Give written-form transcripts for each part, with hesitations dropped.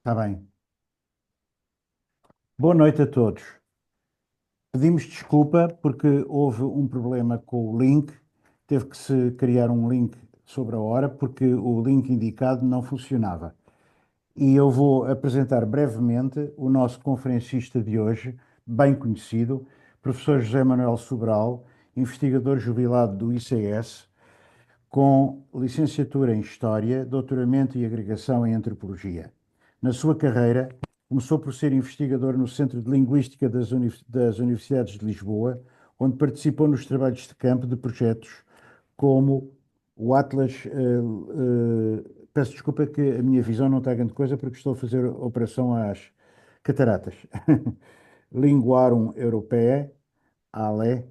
Está bem. Boa noite a todos. Pedimos desculpa porque houve um problema com o link. Teve que se criar um link sobre a hora porque o link indicado não funcionava. E eu vou apresentar brevemente o nosso conferencista de hoje, bem conhecido, professor José Manuel Sobral, investigador jubilado do ICS, com licenciatura em História, doutoramento e agregação em Antropologia. Na sua carreira, começou por ser investigador no Centro de Linguística das Universidades de Lisboa, onde participou nos trabalhos de campo de projetos como o Atlas. Peço desculpa que a minha visão não está grande coisa porque estou a fazer operação às cataratas. Linguarum Europaea, ALE,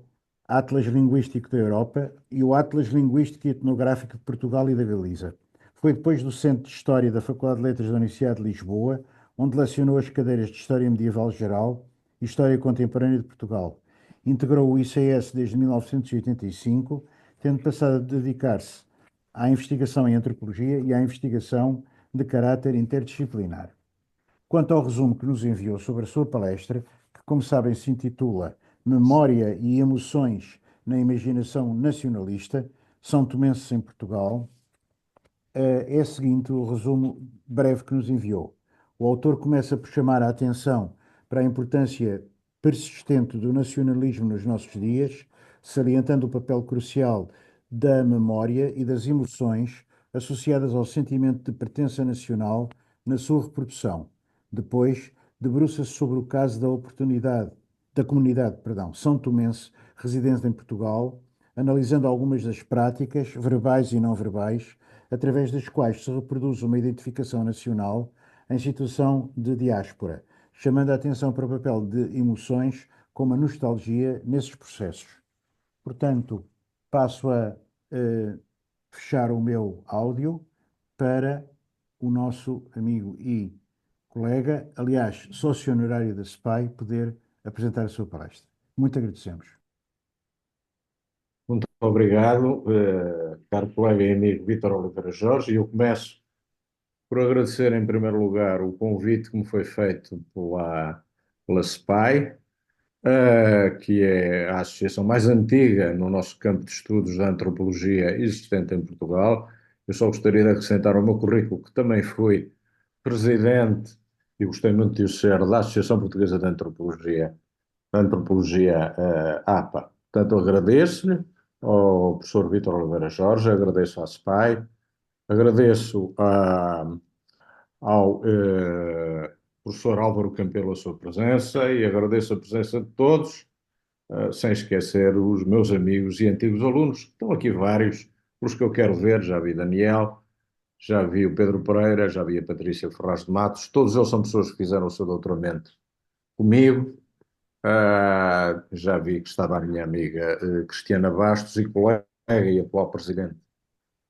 Atlas Linguístico da Europa e o Atlas Linguístico e Etnográfico de Portugal e da Galiza. Foi depois do Centro de História da Faculdade de Letras da Universidade de Lisboa, onde lecionou as cadeiras de História Medieval Geral e História Contemporânea de Portugal. Integrou o ICS desde 1985, tendo passado a dedicar-se à investigação em antropologia e à investigação de caráter interdisciplinar. Quanto ao resumo que nos enviou sobre a sua palestra, que, como sabem, se intitula Memória e Emoções na Imaginação Nacionalista, São Tomenses em Portugal, é o seguinte o resumo breve que nos enviou. O autor começa por chamar a atenção para a importância persistente do nacionalismo nos nossos dias, salientando o papel crucial da memória e das emoções associadas ao sentimento de pertença nacional na sua reprodução. Depois, debruça-se sobre o caso da comunidade, São Tomense, residente em Portugal, analisando algumas das práticas, verbais e não verbais, através das quais se reproduz uma identificação nacional em situação de diáspora, chamando a atenção para o papel de emoções como a nostalgia nesses processos. Portanto, passo a fechar o meu áudio para o nosso amigo e colega, aliás, sócio honorário da SPAI, poder apresentar a sua palestra. Muito agradecemos. Muito obrigado, caro colega e amigo Vítor Oliveira Jorge. E eu começo por agradecer, em primeiro lugar, o convite que me foi feito pela SPAI, que é a associação mais antiga no nosso campo de estudos da antropologia existente em Portugal. Eu só gostaria de acrescentar ao meu currículo que também fui presidente, e gostei muito de o ser, da Associação Portuguesa de Antropologia, APA. Portanto, agradeço-lhe ao professor Vítor Oliveira Jorge, agradeço à SPAI, agradeço ao professor Álvaro Campelo a sua presença e agradeço a presença de todos, sem esquecer os meus amigos e antigos alunos. Estão aqui vários, os que eu quero ver, já vi Daniel, já vi o Pedro Pereira, já vi a Patrícia Ferraz de Matos, todos eles são pessoas que fizeram o seu doutoramento comigo. Já vi que estava a minha amiga Cristiana Bastos e colega e atual presidente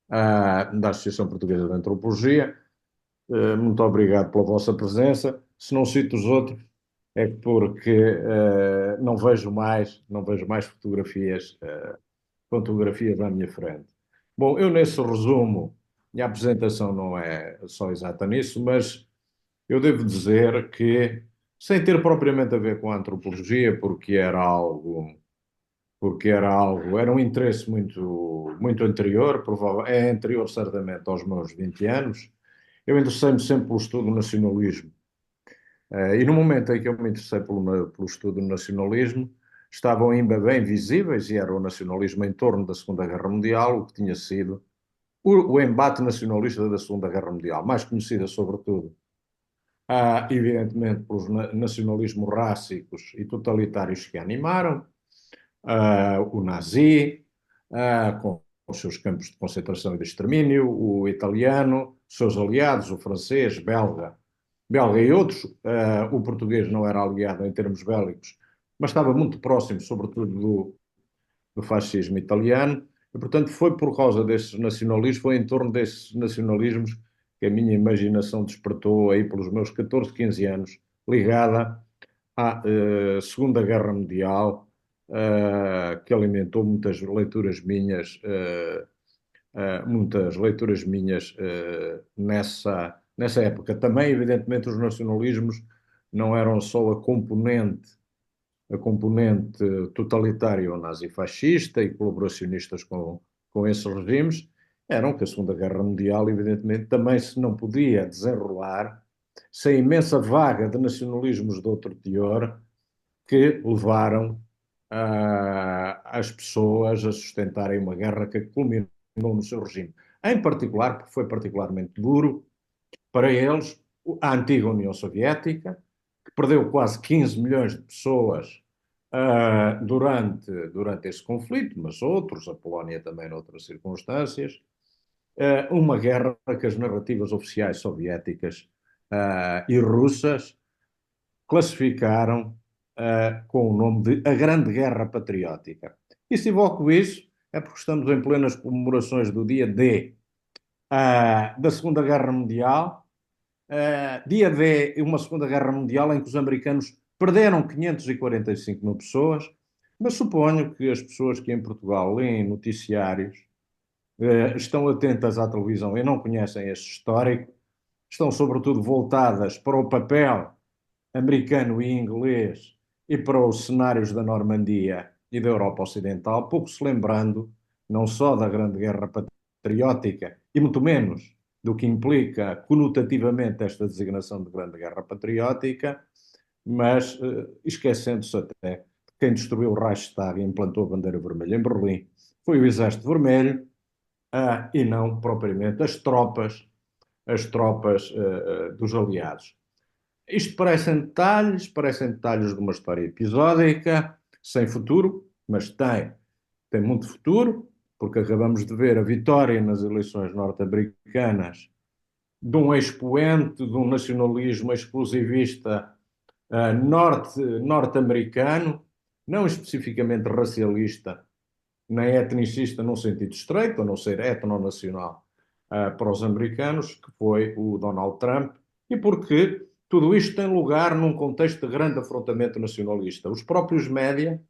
da Associação Portuguesa de Antropologia. Muito obrigado pela vossa presença. Se não cito os outros, é porque não vejo mais fotografias à minha frente. Bom, eu nesse resumo, minha apresentação não é só exata nisso, mas eu devo dizer que, sem ter propriamente a ver com a antropologia, era um interesse muito, muito anterior, é anterior certamente aos meus 20 anos. Eu interessei-me sempre pelo estudo do nacionalismo. E no momento em que eu me interessei pelo estudo do nacionalismo, estavam ainda bem visíveis, e era o nacionalismo em torno da Segunda Guerra Mundial, o que tinha sido o embate nacionalista da Segunda Guerra Mundial, mais conhecida sobretudo, evidentemente, pelos nacionalismos rássicos e totalitários que a animaram, o nazi, com os seus campos de concentração e de extermínio, o italiano, seus aliados, o francês, belga e outros. O português não era aliado em termos bélicos, mas estava muito próximo, sobretudo, do fascismo italiano. E, portanto, foi por causa desses nacionalismos, foi em torno desses nacionalismos que a minha imaginação despertou aí pelos meus 14, 15 anos, ligada à Segunda Guerra Mundial, que alimentou muitas leituras minhas nessa época. Também, evidentemente, os nacionalismos não eram só a componente totalitária ou nazifascista e colaboracionistas com esses regimes, eram que a Segunda Guerra Mundial, evidentemente, também se não podia desenrolar sem a imensa vaga de nacionalismos de outro teor que levaram as pessoas a sustentarem uma guerra que culminou no seu regime. Em particular, porque foi particularmente duro para eles, a antiga União Soviética, que perdeu quase 15 milhões de pessoas durante esse conflito, mas outros, a Polónia também noutras circunstâncias, uma guerra que as narrativas oficiais soviéticas e russas classificaram com o nome de a Grande Guerra Patriótica. E se evoco isso, é porque estamos em plenas comemorações do dia D da Segunda Guerra Mundial, dia D, uma Segunda Guerra Mundial em que os americanos perderam 545 mil pessoas, mas suponho que as pessoas que em Portugal leem noticiários, estão atentas à televisão e não conhecem este histórico, estão sobretudo voltadas para o papel americano e inglês e para os cenários da Normandia e da Europa Ocidental, pouco se lembrando não só da Grande Guerra Patriótica, e muito menos do que implica conotativamente esta designação de Grande Guerra Patriótica, mas esquecendo-se até de quem destruiu o Reichstag e implantou a bandeira vermelha em Berlim foi o Exército Vermelho, e não propriamente as tropas dos aliados. Isto parecem detalhes de uma história episódica, sem futuro, mas tem muito futuro, porque acabamos de ver a vitória nas eleições norte-americanas de um expoente de um nacionalismo exclusivista norte-americano, não especificamente racialista, nem etnicista num sentido estreito, a não ser etnonacional para os americanos, que foi o Donald Trump, e porque tudo isto tem lugar num contexto de grande afrontamento nacionalista. Os próprios média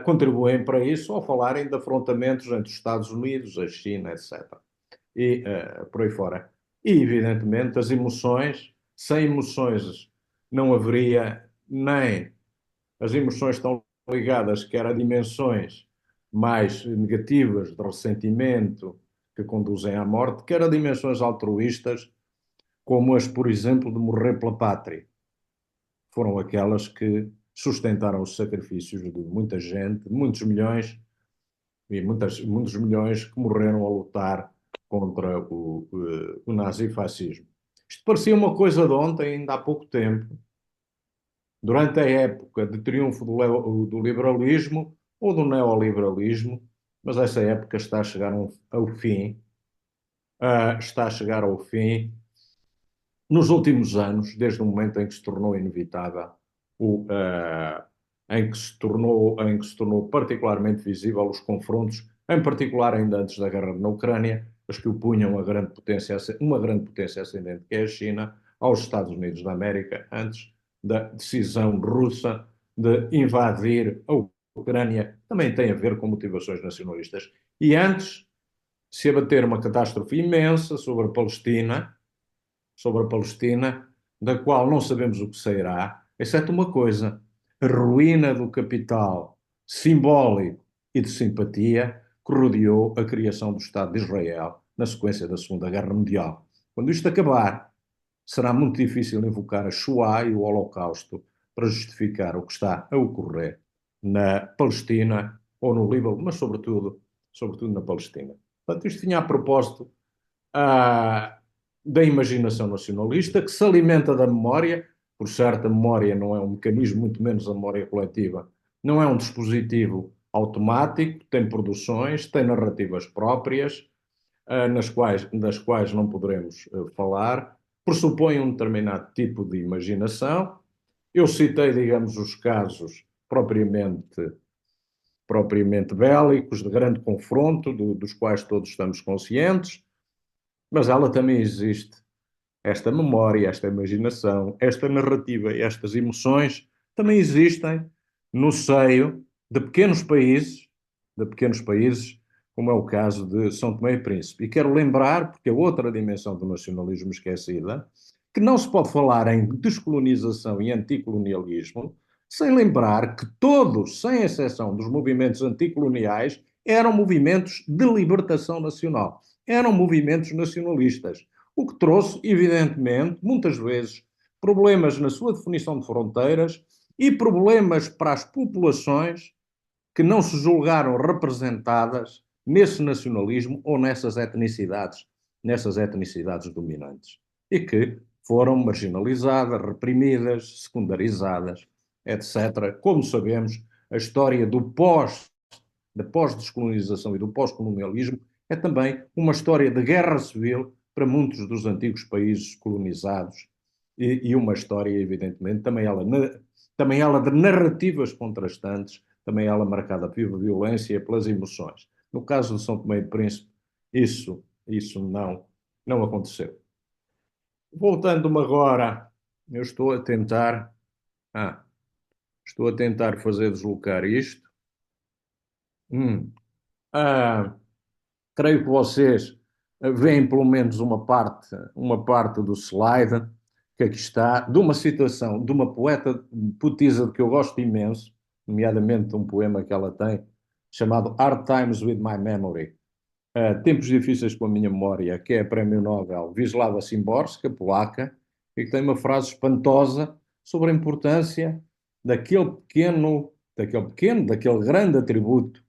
contribuem para isso ao falarem de afrontamentos entre os Estados Unidos, a China, etc. E por aí fora. E, evidentemente, as emoções, sem emoções não haveria nem as emoções estão ligadas quer a dimensões mais negativas de ressentimento que conduzem à morte, quer a dimensões altruístas, como as, por exemplo, de morrer pela pátria. Foram aquelas que sustentaram os sacrifícios de muita gente, muitos milhões, e muitos milhões que morreram a lutar contra o nazifascismo. Isto parecia uma coisa de ontem, ainda há pouco tempo, durante a época de triunfo do liberalismo ou do neoliberalismo, mas essa época está a chegar ao fim, está a chegar ao fim nos últimos anos, desde o momento em que se tornou inevitável, em que se tornou particularmente visível os confrontos, em particular ainda antes da guerra na Ucrânia, mas que opunham uma grande potência ascendente, que é a China, aos Estados Unidos da América, antes da decisão russa de invadir a Ucrânia, também tem a ver com motivações nacionalistas. E antes se abater uma catástrofe imensa sobre a Palestina, da qual não sabemos o que sairá, exceto uma coisa: a ruína do capital simbólico e de simpatia que rodeou a criação do Estado de Israel na sequência da Segunda Guerra Mundial. Quando isto acabar, será muito difícil invocar a Shoah e o Holocausto para justificar o que está a ocorrer na Palestina ou no Líbano, mas sobretudo na Palestina. Portanto, isto vinha a propósito ah, da imaginação nacionalista, que se alimenta da memória. Por certo, a memória não é um mecanismo, muito menos a memória coletiva, não é um dispositivo automático, tem produções, tem narrativas próprias, das quais não poderemos falar, pressupõe um determinado tipo de imaginação. Eu citei, digamos, os casos propriamente bélicos, de grande confronto, dos quais todos estamos conscientes, mas ela também existe. Esta memória, esta imaginação, esta narrativa, estas emoções também existem no seio de pequenos países como é o caso de São Tomé e Príncipe. E quero lembrar, porque é outra dimensão do nacionalismo esquecida, que não se pode falar em descolonização e anticolonialismo sem lembrar que todos, sem exceção dos movimentos anticoloniais, eram movimentos de libertação nacional, eram movimentos nacionalistas, o que trouxe, evidentemente, muitas vezes, problemas na sua definição de fronteiras e problemas para as populações que não se julgaram representadas nesse nacionalismo ou nessas etnicidades dominantes, e que foram marginalizadas, reprimidas, secundarizadas, etc. Como sabemos, a história da pós-descolonização e do pós-colonialismo é também uma história de guerra civil para muitos dos antigos países colonizados e uma história, evidentemente, também ela de narrativas contrastantes, também ela marcada pela violência e pelas emoções. No caso de São Tomé e Príncipe, isso não aconteceu. Voltando-me agora, eu estou a tentar fazer deslocar isto. Ah, Creio que vocês veem pelo menos uma parte do slide que aqui está, de uma citação de uma poetisa que eu gosto imenso, nomeadamente um poema que ela tem, chamado Hard Times with My Memory, Tempos Difíceis com a Minha Memória, que é a Prémio Nobel Wisława Szymborska, polaca, e que tem uma frase espantosa sobre a importância daquele grande atributo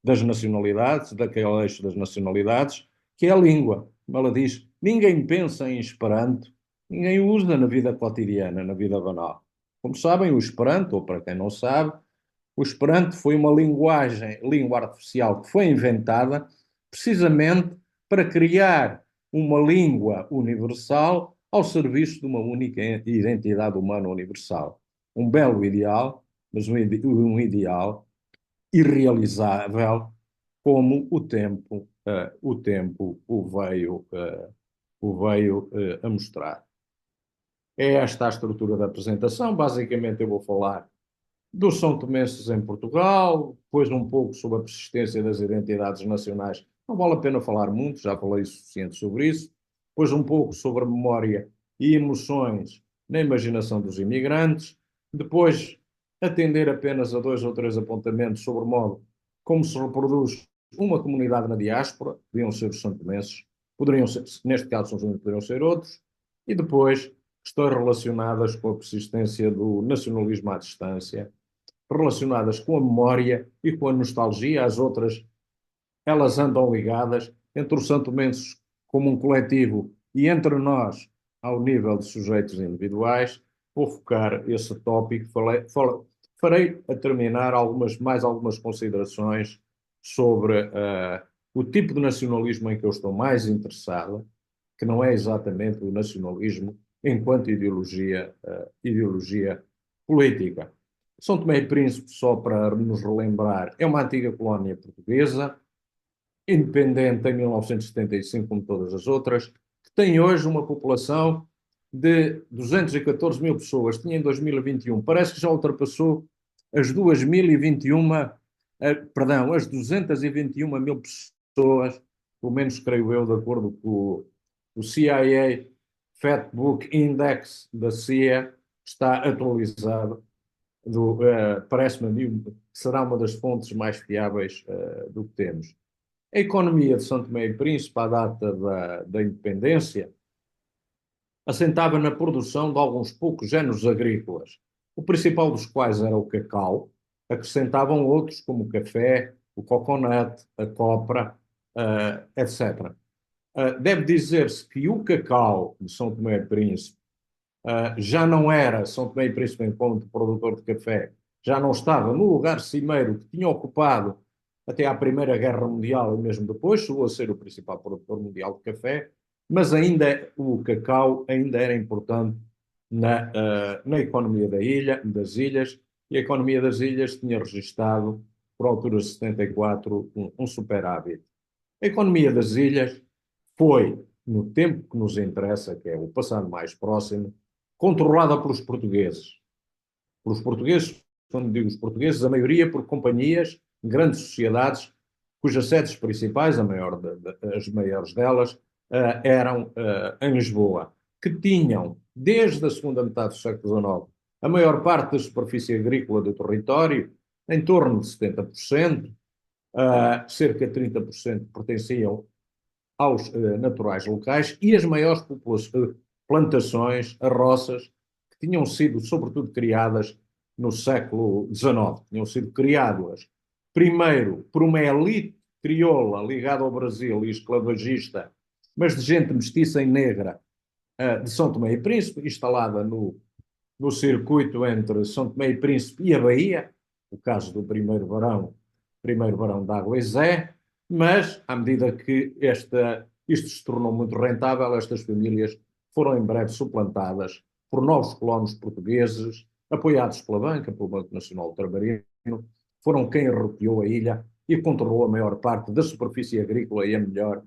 das nacionalidades, daquele eixo das nacionalidades, que é a língua. Como ela diz, ninguém pensa em Esperanto, ninguém usa na vida cotidiana, na vida banal. Como sabem, o Esperanto, ou para quem não sabe, o Esperanto foi uma língua artificial que foi inventada precisamente para criar uma língua universal ao serviço de uma única identidade humana universal. Um belo ideal, mas um ideal irrealizável, como o tempo o veio a mostrar. É esta a estrutura da apresentação. Basicamente, eu vou falar dos São Tomenses em Portugal, depois um pouco sobre a persistência das identidades nacionais. Não vale a pena falar muito, já falei o suficiente sobre isso. Depois um pouco sobre a memória e emoções na imaginação dos imigrantes. Depois atender apenas a 2 ou 3 apontamentos sobre o modo como se reproduz uma comunidade na diáspora, podiam ser os santomenses, poderiam ser, neste caso são poderiam ser outros, e depois questões relacionadas com a persistência do nacionalismo à distância, relacionadas com a memória e com a nostalgia, as outras, elas andam ligadas entre os santomenses como um coletivo e entre nós ao nível de sujeitos individuais. Vou focar esse tópico, farei a terminar mais algumas considerações sobre o tipo de nacionalismo em que eu estou mais interessado, que não é exatamente o nacionalismo enquanto ideologia política. São Tomé e Príncipe, só para nos relembrar, é uma antiga colónia portuguesa, independente em 1975, como todas as outras, que tem hoje uma população de 214 mil pessoas. Tinha em 2021, parece que já ultrapassou as 221 mil pessoas, pelo menos creio eu, de acordo com o CIA Fatbook Index da CIA, está atualizado. Parece-me que será uma das fontes mais fiáveis do que temos. A economia de São Tomé e Príncipe, à data da independência, assentava na produção de alguns poucos géneros agrícolas, o principal dos quais era o cacau, acrescentavam outros como o café, o coconut, a copra, etc. Deve dizer-se que o cacau de São Tomé e Príncipe já não era São Tomé e Príncipe enquanto produtor de café, já não estava no lugar cimeiro que tinha ocupado até à Primeira Guerra Mundial e mesmo depois, chegou a ser o principal produtor mundial de café, mas ainda o cacau ainda era importante na economia das ilhas, e a economia das ilhas tinha registado, por altura de 74, um superávit. A economia das ilhas foi, no tempo que nos interessa, que é o passado mais próximo, controlada pelos portugueses. Pelos portugueses, quando digo os portugueses, a maioria por companhias, grandes sociedades, cujas sedes principais, as maiores delas, eram em Lisboa, que tinham, desde a segunda metade do século XIX, a maior parte da superfície agrícola do território, em torno de 70%, cerca de 30% pertenciam aos naturais locais e as maiores plantações, as roças, que tinham sido, sobretudo, criadas no século XIX. Tinham sido criadas, primeiro, por uma elite crioula ligada ao Brasil e esclavagista, mas de gente mestiça e negra de São Tomé e Príncipe, instalada no circuito entre São Tomé e Príncipe e a Bahia, o caso do primeiro barão da Água e Zé, mas à medida que isto se tornou muito rentável, estas famílias foram em breve suplantadas por novos colonos portugueses, apoiados pela banca, pelo Banco Nacional do Trabalhino, foram quem arrepiou a ilha e controlou a maior parte da superfície agrícola e a melhor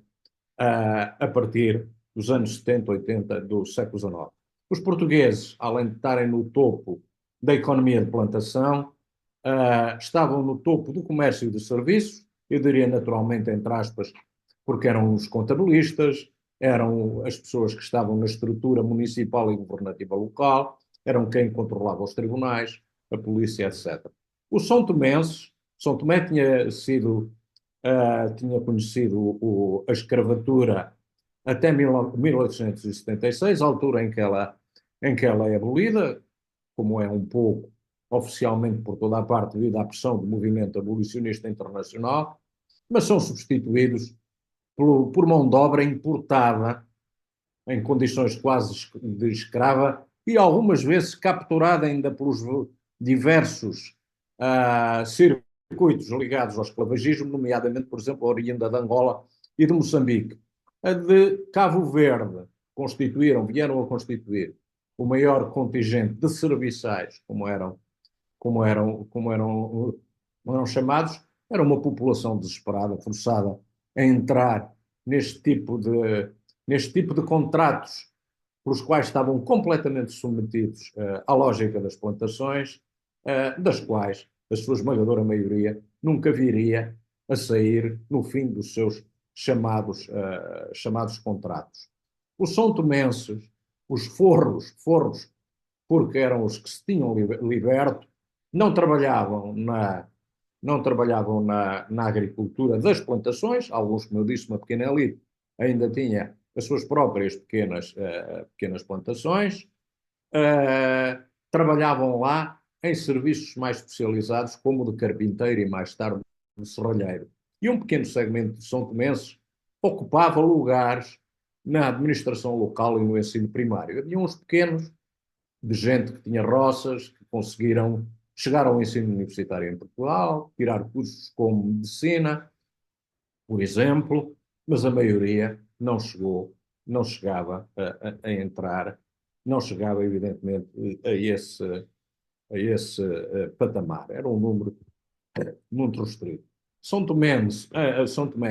a partir dos anos 70, 80 do século XIX. Os portugueses, além de estarem no topo da economia de plantação, estavam no topo do comércio e de serviços, eu diria naturalmente, entre aspas, porque eram os contabilistas, eram as pessoas que estavam na estrutura municipal e governativa local, eram quem controlava os tribunais, a polícia, etc. Os São Tomé tinha conhecido a escravatura até 1876, a altura em que ela é abolida, como é um pouco oficialmente por toda a parte devido à pressão do movimento abolicionista internacional, mas são substituídos por mão de obra importada em condições quase de escrava e algumas vezes capturada ainda pelos diversos circuitos ligados ao esclavagismo, nomeadamente, por exemplo, a oriunda de Angola e de Moçambique. A de Cabo Verde vieram a constituir o maior contingente de serviçais, como eram chamados, era uma população desesperada, forçada a entrar neste tipo de contratos pelos quais estavam completamente submetidos à lógica das plantações, das quais a sua esmagadora maioria nunca viria a sair no fim dos seus chamados contratos. Os são tomenses, os forros, porque eram os que se tinham liberto, não trabalhavam na agricultura das plantações, alguns, como eu disse, uma pequena elite, ainda tinha as suas próprias pequenas plantações, trabalhavam lá em serviços mais especializados, como o de carpinteiro e mais tarde de serralheiro. E um pequeno segmento de são tomenses ocupava lugares na administração local e no ensino primário. Havia uns pequenos de gente que tinha roças, que conseguiram chegar ao ensino universitário em Portugal, tirar cursos como medicina, por exemplo, mas a maioria não chegava a entrar, não chegava, evidentemente, a esse patamar. Era um número muito restrito. São Tomé, em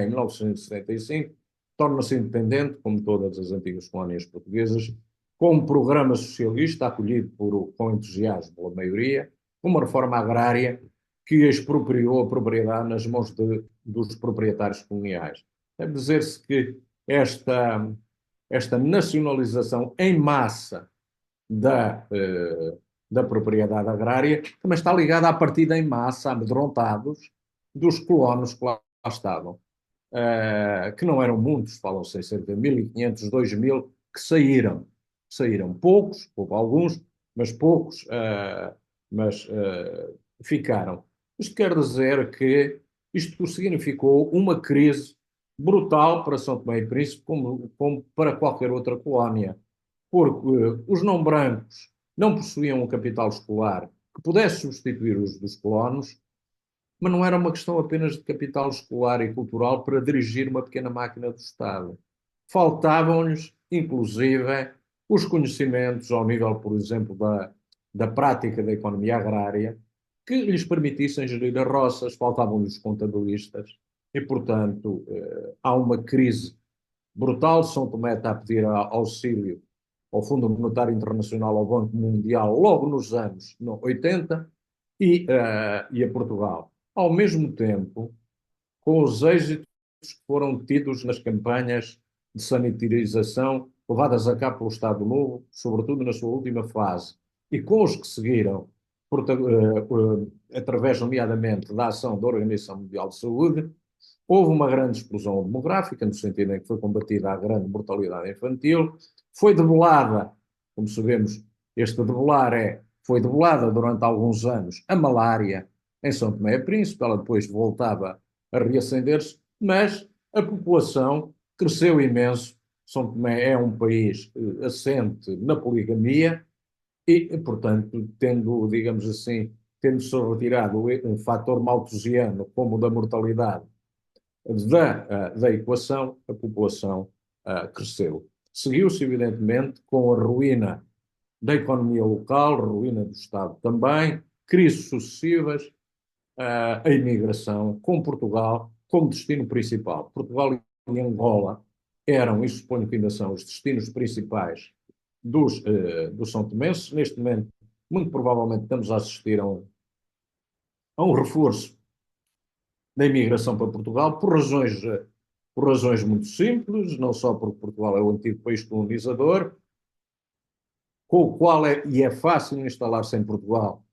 1975, torna-se independente, como todas as antigas colónias portuguesas, com um programa socialista acolhido com entusiasmo pela maioria, uma reforma agrária que expropriou a propriedade nas mãos dos proprietários coloniais. Deve dizer-se que esta nacionalização em massa da propriedade agrária também está ligada à partida em massa, amedrontados, dos colonos que lá estavam, que não eram muitos, falam-se em cerca de 1.500, 2.000, que saíram. Saíram poucos, houve alguns, mas poucos, ficaram. Isto quer dizer que isto significou uma crise brutal para São Tomé e Príncipe, como para qualquer outra colónia, porque os não brancos não possuíam um capital escolar que pudesse substituir os dos colonos, mas não era uma questão apenas de capital escolar e cultural para dirigir uma pequena máquina do Estado. Faltavam-lhes, inclusive, os conhecimentos ao nível, por exemplo, da prática da economia agrária, que lhes permitissem gerir as roças, faltavam-lhes os contabilistas, e, portanto, há uma crise brutal. São Tomé está a pedir auxílio ao Fundo Monetário Internacional, ao Banco Mundial, logo nos anos 80, e a Portugal. Ao mesmo tempo, com os êxitos que foram tidos nas campanhas de sanitarização levadas a cabo pelo Estado Novo, sobretudo na sua última fase, e com os que seguiram, através, nomeadamente, da ação da Organização Mundial de Saúde, houve uma grande explosão demográfica, no sentido em que foi combatida a grande mortalidade infantil, foi debelada, como sabemos, foi debelada durante alguns anos a malária em São Tomé e Príncipe, ela depois voltava a reacender-se, mas a população cresceu imenso. São Tomé é um país assente na poligamia e, portanto, tendo, digamos assim, tendo-se retirado um fator malthusiano como o da mortalidade da equação, a população cresceu. Seguiu-se, evidentemente, com a ruína da economia local, ruína do Estado também, crises sucessivas, a imigração, com Portugal como destino principal. Portugal e Angola eram, e suponho que ainda são, os destinos principais dos São Tomenses. Neste momento, muito provavelmente, estamos a assistir a um reforço da imigração para Portugal por razões muito simples, não só porque Portugal é o antigo país colonizador, com o qual é fácil instalar-se em Portugal,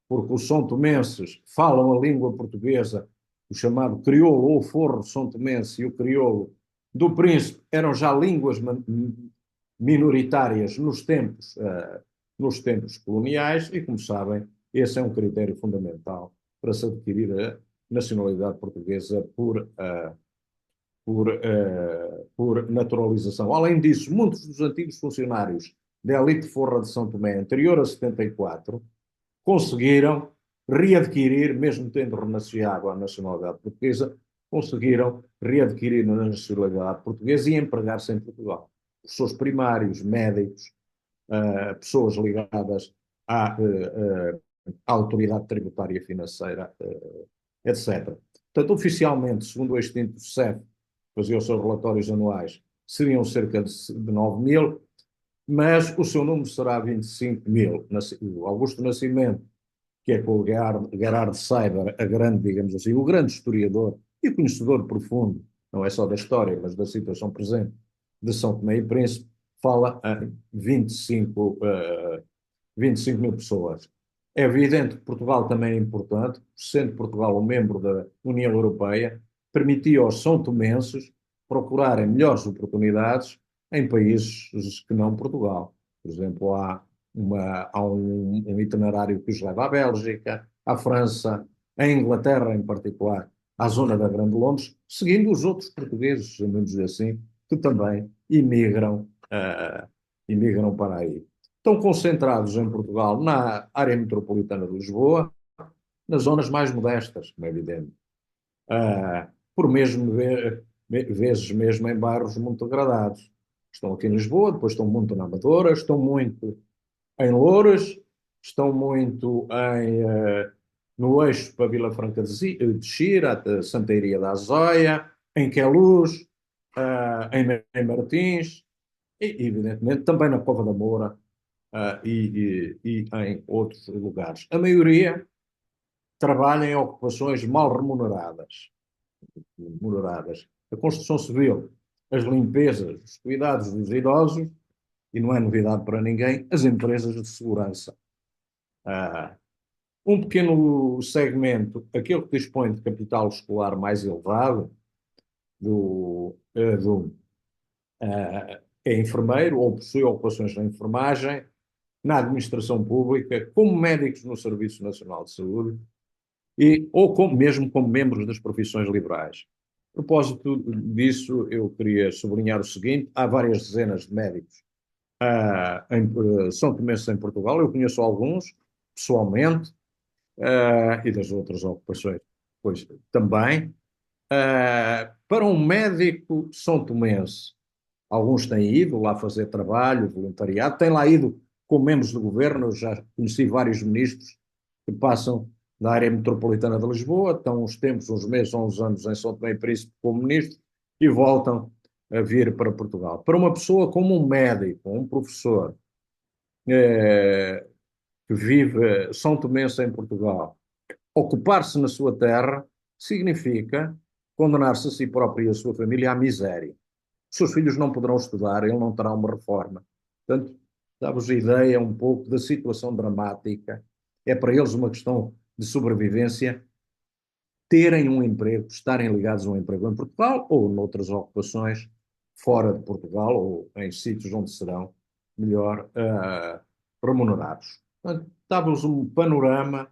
porque os são-tomenses falam a língua portuguesa, o chamado crioulo ou forro são-tomense e o crioulo do príncipe eram já línguas minoritárias nos tempos coloniais e, como sabem, esse é um critério fundamental para se adquirir a nacionalidade portuguesa por naturalização. Além disso, muitos dos antigos funcionários da elite forra de São Tomé, anterior a 74, conseguiram readquirir, mesmo tendo renunciado à nacionalidade portuguesa, conseguiram readquirir a nacionalidade portuguesa e empregar-se em Portugal. Professores primários, médicos, pessoas ligadas à autoridade tributária financeira, etc. Portanto, oficialmente, segundo o extinto CEF, fazia os seus relatórios anuais, seriam cerca de 9 mil, mas o seu número será 25 mil. O Augusto Nascimento, que é com o Gerhard Seiber, a grande, digamos assim, o grande historiador e conhecedor profundo, não é só da história, mas da situação presente de São Tomé e Príncipe, fala em 25 mil pessoas. É evidente que Portugal também é importante, sendo Portugal um membro da União Europeia, permitia aos são-tomenses procurarem melhores oportunidades em países que não Portugal. Por exemplo, há um itinerário que os leva à Bélgica, à França, à Inglaterra em particular, à zona da Grande Londres, seguindo os outros portugueses, vamos dizer assim, que também imigram para aí. Estão concentrados em Portugal, na área metropolitana de Lisboa, nas zonas mais modestas, como é evidente. Por mesmo vezes mesmo em bairros muito degradados. Estão aqui em Lisboa, depois estão muito na Amadora, estão muito em Loures, estão muito no eixo para Vila Franca de Xira, até Santa Iria da Azóia, em Queluz, em Martins, e evidentemente também na Cova da Moura, e em outros lugares. A maioria trabalha em ocupações mal remuneradas. A construção civil, as limpezas, os cuidados dos idosos, e não é novidade para ninguém, as empresas de segurança. Um pequeno segmento, aquele que dispõe de capital escolar mais elevado, é enfermeiro ou possui ocupações na enfermagem, na administração pública, como médicos no Serviço Nacional de Saúde, mesmo como membros das profissões liberais. A propósito disso, eu queria sublinhar o seguinte: há várias dezenas de médicos São Tomenses em Portugal, eu conheço alguns pessoalmente, e das outras ocupações, pois também. Para um médico São Tomense, alguns têm ido lá fazer trabalho, voluntariado, têm lá ido como membros do governo, eu já conheci vários ministros que passam da área metropolitana de Lisboa, estão uns tempos, uns meses, uns anos em São Tomé e Príncipe como ministro e voltam a vir para Portugal. Para uma pessoa como um médico, um professor, que vive São Tomense em Portugal, ocupar-se na sua terra significa condenar-se a si próprio e a sua família à miséria. Os seus filhos não poderão estudar, ele não terá uma reforma. Portanto, dá-vos a ideia um pouco da situação dramática. É para eles uma questão de sobrevivência terem um emprego, estarem ligados a um emprego em Portugal ou noutras ocupações fora de Portugal ou em sítios onde serão melhor remunerados. Portanto, dá-vos um panorama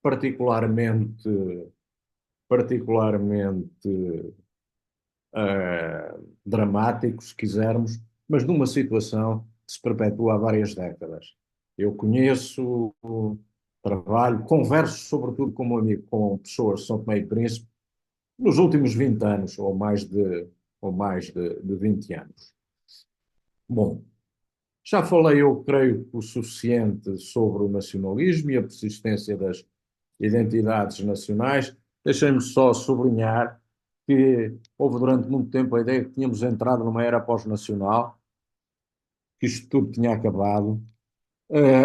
particularmente, particularmente dramático, se quisermos, mas numa situação que se perpetua há várias décadas. Eu conheço, trabalho, converso sobretudo como amigo com pessoas de São Tomé e Príncipe nos últimos 20 anos, ou mais de 20 anos. Bom, já falei, eu creio, o suficiente sobre o nacionalismo e a persistência das identidades nacionais. Deixem-me só sublinhar que houve durante muito tempo a ideia que tínhamos entrado numa era pós-nacional, que isto tudo tinha acabado.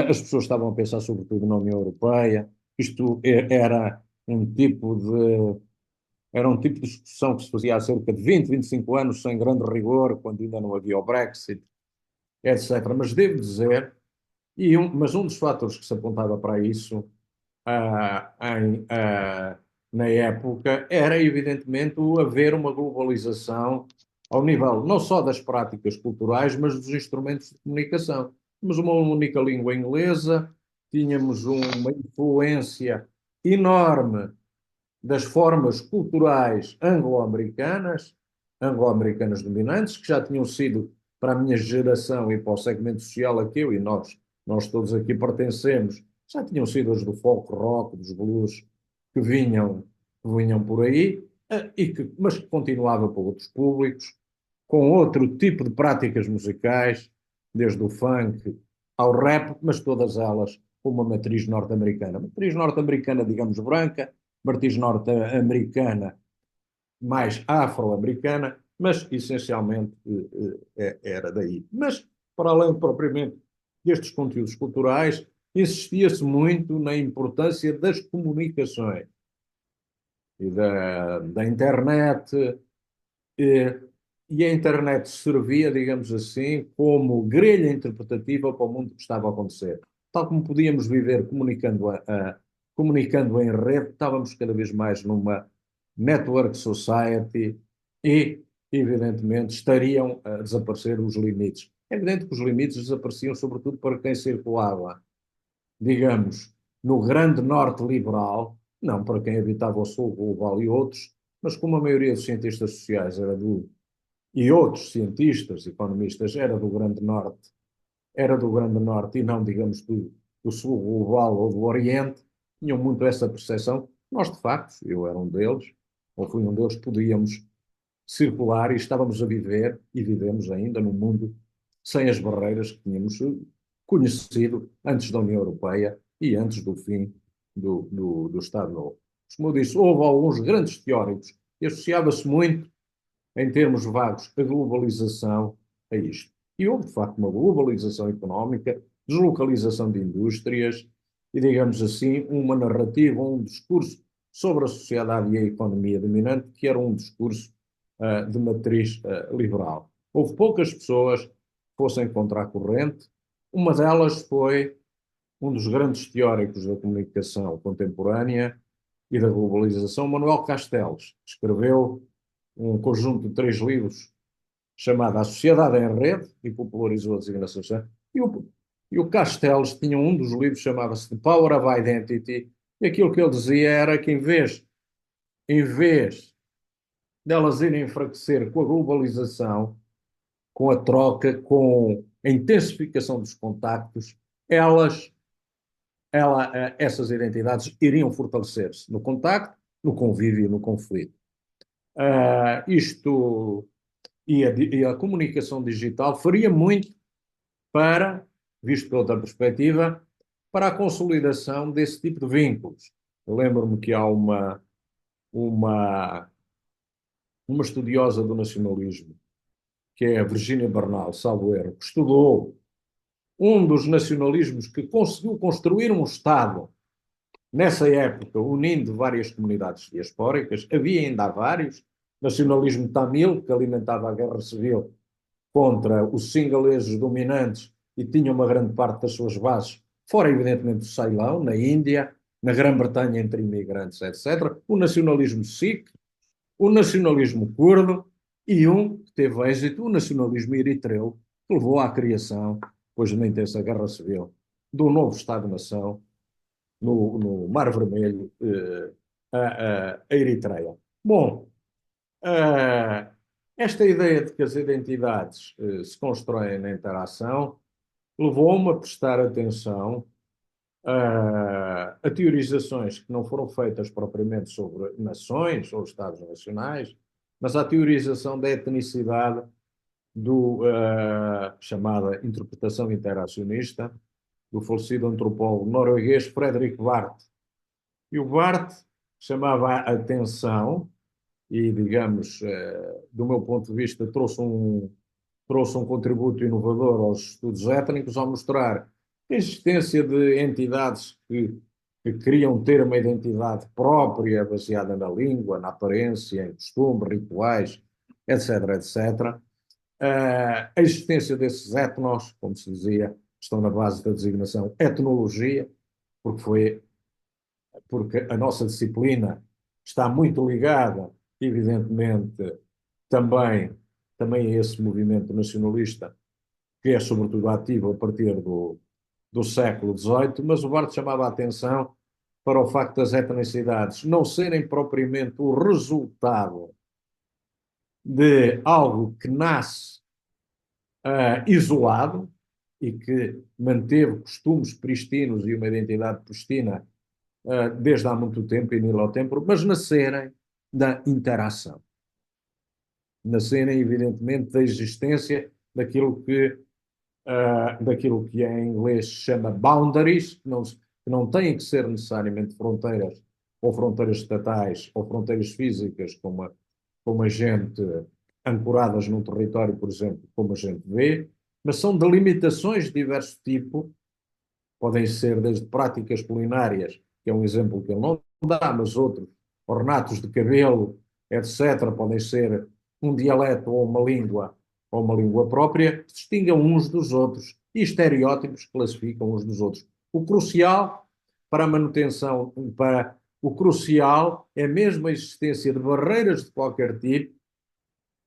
As pessoas estavam a pensar sobretudo na União Europeia, isto era um tipo de discussão que se fazia há cerca de 20, 25 anos, sem grande rigor, quando ainda não havia o Brexit, etc. Mas devo dizer, mas um dos fatores que se apontava para isso ah, em, ah, na época era, evidentemente, o haver uma globalização ao nível não só das práticas culturais, mas dos instrumentos de comunicação. Tínhamos uma única língua inglesa, tínhamos uma influência enorme das formas culturais anglo-americanas dominantes, que já tinham sido para a minha geração e para o segmento social a que eu e nós todos aqui pertencemos, já tinham sido as do folk rock, dos blues, que vinham por aí, mas que continuava para outros públicos, com outro tipo de práticas musicais, desde o funk ao rap, mas todas elas com uma matriz norte-americana. Matriz norte-americana, digamos, branca, matriz norte-americana mais afro-americana, mas essencialmente era daí. Mas, para além propriamente destes conteúdos culturais, insistia-se muito na importância das comunicações e da internet, e, e a internet servia, digamos assim, como grelha interpretativa para o mundo que estava a acontecer. Tal como podíamos viver comunicando em rede, estávamos cada vez mais numa network society e, evidentemente, estariam a desaparecer os limites. É evidente que os limites desapareciam sobretudo para quem circulava, digamos, no grande norte liberal, não para quem habitava o sul global e outros, mas como a maioria dos cientistas sociais e outros cientistas, economistas, era do grande norte e não, digamos, do sul global ou do Oriente, tinham muito essa percepção. Nós, de facto, eu era um deles, ou fui um deles, podíamos circular e estávamos a viver, e vivemos ainda, num mundo sem as barreiras que tínhamos conhecido antes da União Europeia e antes do fim do Estado Novo. Como eu disse, houve alguns grandes teóricos e associava-se muito, em termos vagos, a globalização a isto. E houve, de facto, uma globalização económica, deslocalização de indústrias e, digamos assim, uma narrativa, um discurso sobre a sociedade e a economia dominante, que era um discurso de matriz liberal. Houve poucas pessoas que fossem contra a corrente. Uma delas foi um dos grandes teóricos da comunicação contemporânea e da globalização, Manuel Castells. Escreveu um conjunto de 3 livros chamado A Sociedade em Rede e popularizou a designação. E o Castells tinha um dos livros chamava-se The Power of Identity, e aquilo que ele dizia era que em vez delas irem enfraquecer com a globalização, com a troca, com a intensificação dos contactos, essas identidades iriam fortalecer-se no contacto, no convívio e no conflito. Isto e a comunicação digital faria muito para, visto de outra perspectiva, para a consolidação desse tipo de vínculos. Eu lembro-me que há uma estudiosa do nacionalismo, que é a Virginia Bernal, salvo erro, que estudou um dos nacionalismos que conseguiu construir um Estado nessa época, unindo várias comunidades diaspóricas, havia ainda vários, nacionalismo tamil, que alimentava a guerra civil contra os singaleses dominantes e tinha uma grande parte das suas bases, fora evidentemente do Ceilão, na Índia, na Grã-Bretanha entre imigrantes, etc. O nacionalismo sikh, o nacionalismo curdo e um que teve êxito, o nacionalismo eritreu, que levou à criação, depois de uma intensa guerra civil, do novo Estado-nação no Mar Vermelho, a Eritreia. Bom, esta ideia de que as identidades se constroem na interação levou-me a prestar atenção a teorizações que não foram feitas propriamente sobre nações ou Estados nacionais, mas a teorização da etnicidade chamada interpretação interacionista do falecido antropólogo norueguês Fredrik Barth. E o Barth chamava a atenção e, digamos, do meu ponto de vista, trouxe um contributo inovador aos estudos étnicos ao mostrar a existência de entidades que queriam ter uma identidade própria, baseada na língua, na aparência, em costumes, rituais, etc., etc. A existência desses etnos, como se dizia, estão na base da designação etnologia, porque a nossa disciplina está muito ligada, evidentemente, também, também a esse movimento nacionalista, que é sobretudo ativo a partir do século XVIII, mas o Barthes chamava a atenção para o facto das etnicidades não serem propriamente o resultado de algo que nasce isolado e que manteve costumes pristinos e uma identidade pristina desde há muito tempo, em Nilo Templo, mas nascerem da interação. Nascerem, evidentemente, da existência daquilo que em inglês se chama boundaries, que não têm que ser necessariamente fronteiras, ou fronteiras estatais, ou fronteiras físicas, como a gente, ancoradas num território, por exemplo, como a gente vê, mas são delimitações de diverso tipo, podem ser desde práticas culinárias, que é um exemplo que ele não dá, mas outros, ornatos de cabelo, etc., podem ser um dialeto ou uma língua própria, que distinguem uns dos outros, e estereótipos que classificam uns dos outros. O crucial para a manutenção, o crucial é mesmo a existência de barreiras de qualquer tipo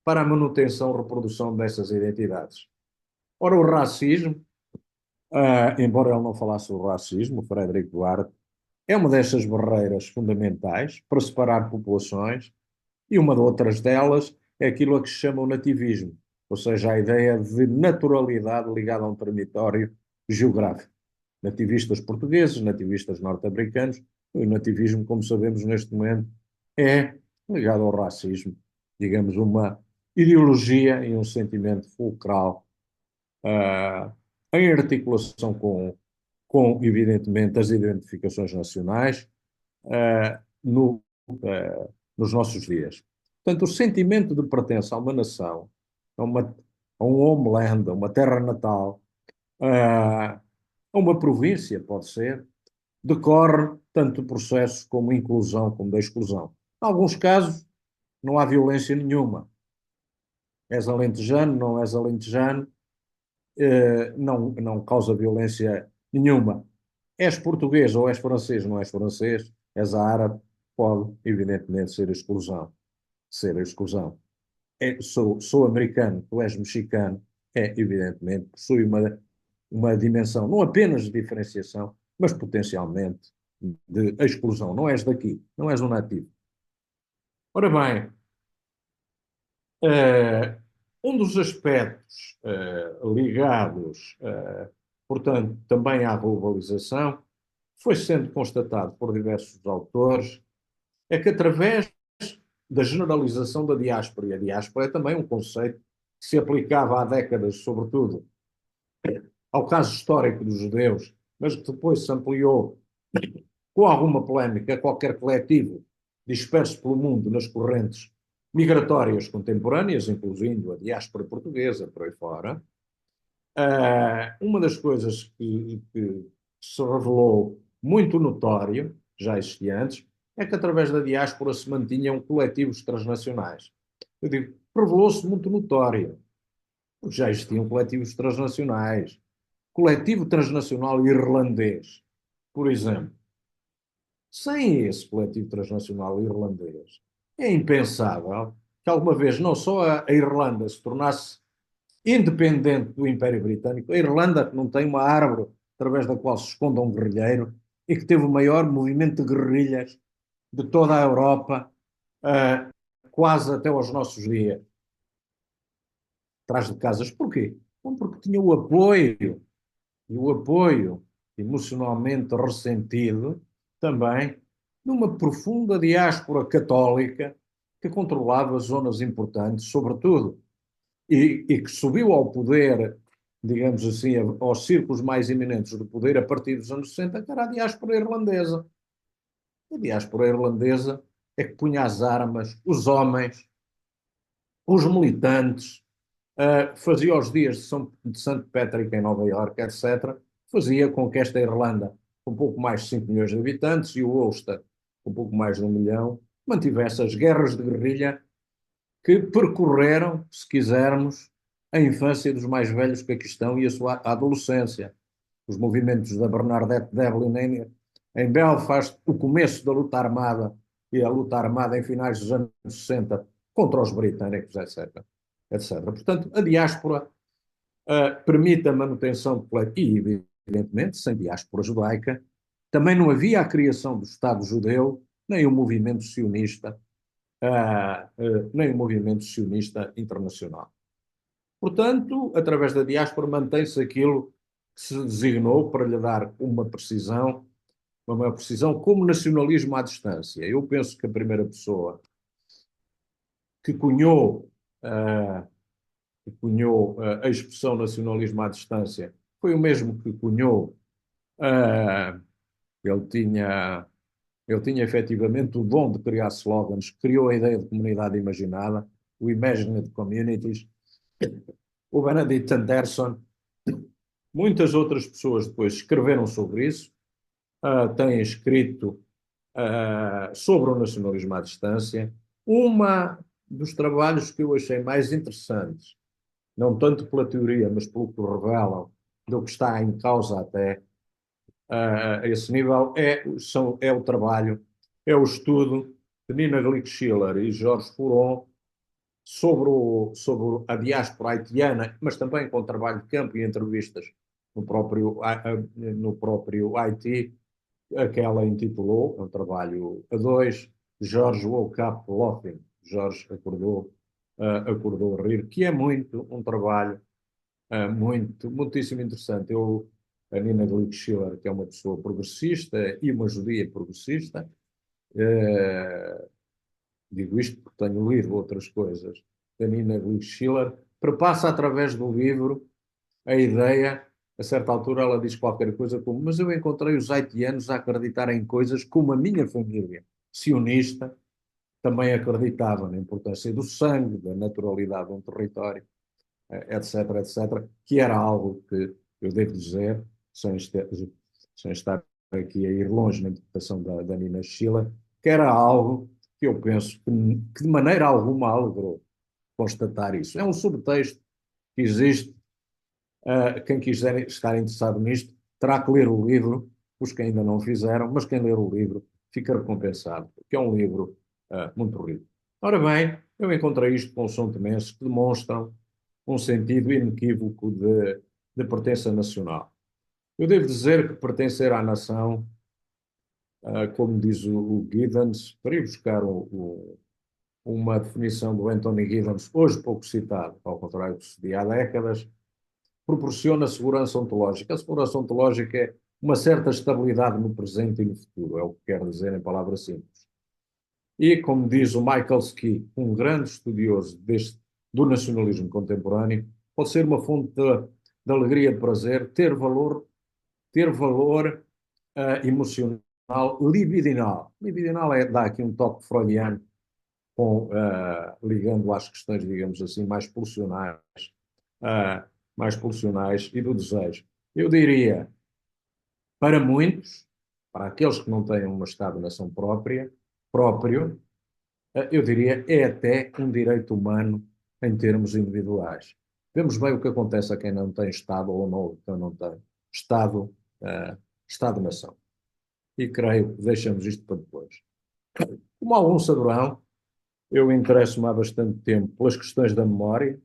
para a manutenção e reprodução dessas identidades. Ora, o racismo, embora ele não falasse do racismo, o Frederico Duarte, é uma dessas barreiras fundamentais para separar populações, e uma de outras delas é aquilo a que se chama o nativismo, ou seja, a ideia de naturalidade ligada a um território geográfico. Nativistas portugueses, nativistas norte-americanos, o nativismo, como sabemos neste momento, é ligado ao racismo, digamos, uma ideologia e um sentimento fulcral em articulação evidentemente, as identificações nacionais uh, no, nos nossos dias. Portanto, o sentimento de pertença a uma nação, a um homeland, a uma terra natal, a uma província, pode ser, decorre tanto do processo como inclusão como da exclusão. Em alguns casos, não há violência nenhuma. És alentejano, não és alentejano, não causa violência nenhuma. És português ou és francês, não és francês, és árabe, pode, evidentemente, ser exclusão. Ser exclusão. Sou americano, tu és mexicano, evidentemente, possui uma dimensão não apenas de diferenciação, mas potencialmente de exclusão. Não és daqui, não és um nativo. Ora bem, um dos aspectos ligados, portanto, também à globalização, foi sendo constatado por diversos autores, é que através da generalização da diáspora, e a diáspora é também um conceito que se aplicava há décadas, sobretudo, ao caso histórico dos judeus, mas que depois se ampliou com alguma polémica a qualquer coletivo disperso pelo mundo nas correntes migratórias contemporâneas, incluindo a diáspora portuguesa, por aí fora. Uma das coisas que se revelou muito notório, já existia antes, é que através da diáspora se mantinham coletivos transnacionais. eu digo, revelou-se muito notória, porque já existiam coletivos transnacionais. Coletivo transnacional irlandês, por exemplo. Sem esse coletivo transnacional irlandês, é impensável que alguma vez não só a Irlanda se tornasse independente do Império Britânico, a Irlanda que não tem uma árvore através da qual se esconda um guerrilheiro e que teve o maior movimento de guerrilhas de toda a Europa, quase até aos nossos dias, atrás de casas. Porquê? Bom, porque tinha o apoio emocionalmente ressentido também de uma profunda diáspora católica que controlava zonas importantes, sobretudo, e que subiu ao poder, digamos assim, aos círculos mais eminentes do poder a partir dos anos 60, que era a diáspora irlandesa. A diáspora irlandesa é que punha as armas, os homens, os militantes, fazia os dias de St. Patrick em Nova Iorque, etc., fazia com que esta Irlanda, com um pouco mais de 5 milhões de habitantes, e o Ulster, com um pouco mais de 1 milhão, mantivesse as guerras de guerrilha que percorreram, se quisermos, a infância dos mais velhos que aqui estão e a sua adolescência. Os movimentos da Bernadette Devlin em Belfast, o começo da luta armada e a luta armada em finais dos anos 60 contra os britânicos, etc. etc. Portanto, a diáspora permite a manutenção de coletivo e, evidentemente, sem diáspora judaica, também não havia a criação do Estado judeu, nem o movimento sionista, nem o movimento sionista internacional. Portanto, através da diáspora mantém-se aquilo que se designou para lhe dar uma maior precisão, como nacionalismo à distância. Eu penso que a primeira pessoa que cunhou, uh, a expressão nacionalismo à distância foi o mesmo que cunhou, uh, ele tinha, ele tinha efetivamente o dom de criar slogans, criou a ideia de comunidade imaginada, o Imagined Communities, o Benedict Anderson, muitas outras pessoas depois escreveram sobre isso, têm escrito sobre o nacionalismo à distância. Uma dos trabalhos que eu achei mais interessantes, não tanto pela teoria, mas pelo que revelam, do que está em causa até a esse nível, é o trabalho, é o estudo de Nina Glick-Schiller e Jorge Furon sobre a diáspora haitiana, mas também com trabalho de campo e entrevistas no próprio Haiti, que ela intitulou, é um trabalho a dois, Jorge Woke Up Laughing, Jorge acordou a rir, que é muito um trabalho muitíssimo interessante. A Nina Glick-Schiller, que é uma pessoa progressista e uma judia progressista, uh, digo isto porque tenho lido outras coisas da Nina Glick-Schiller, perpassa através do livro a ideia, a certa altura ela diz qualquer coisa como, mas eu encontrei os haitianos a acreditar em coisas como a minha família sionista também acreditava na importância do sangue, da naturalidade de um território, etc, etc, que era algo que, eu devo dizer, sem estar aqui a ir longe na interpretação da Nina Schiller, que era algo que eu penso que de maneira alguma alegrou constatar isso. É um subtexto que existe. Quem quiser estar interessado nisto terá que ler o livro, os que ainda não fizeram, mas quem ler o livro fica recompensado, porque é um livro muito rico. Ora bem, eu encontrei isto com São Tomé que demonstram um sentido inequívoco de pertença nacional. Eu devo dizer que pertencer à nação, como diz o Giddens, para ir buscar uma definição do Anthony Giddens, hoje pouco citado, ao contrário do que se dizia há décadas, proporciona segurança ontológica. A segurança ontológica é uma certa estabilidade no presente e no futuro, é o que quer dizer em palavras simples. E, como diz o Michael Ski, um grande estudioso do nacionalismo contemporâneo, pode ser uma fonte de alegria e de prazer, ter valor emocional libidinal. Libidinal dá aqui um toque freudiano, ligando às questões, digamos assim, uh, mais pulsionais e do desejo. Eu diria, para muitos, para aqueles que não têm um Estado-nação próprio, eu diria, é até um direito humano em termos individuais. Vemos bem o que acontece a quem não tem Estado ou não, quem não tem Estado, uh, Estado-nação. E creio que deixamos isto para depois. Como alguns saberão, eu interesso-me há bastante tempo pelas questões da memória,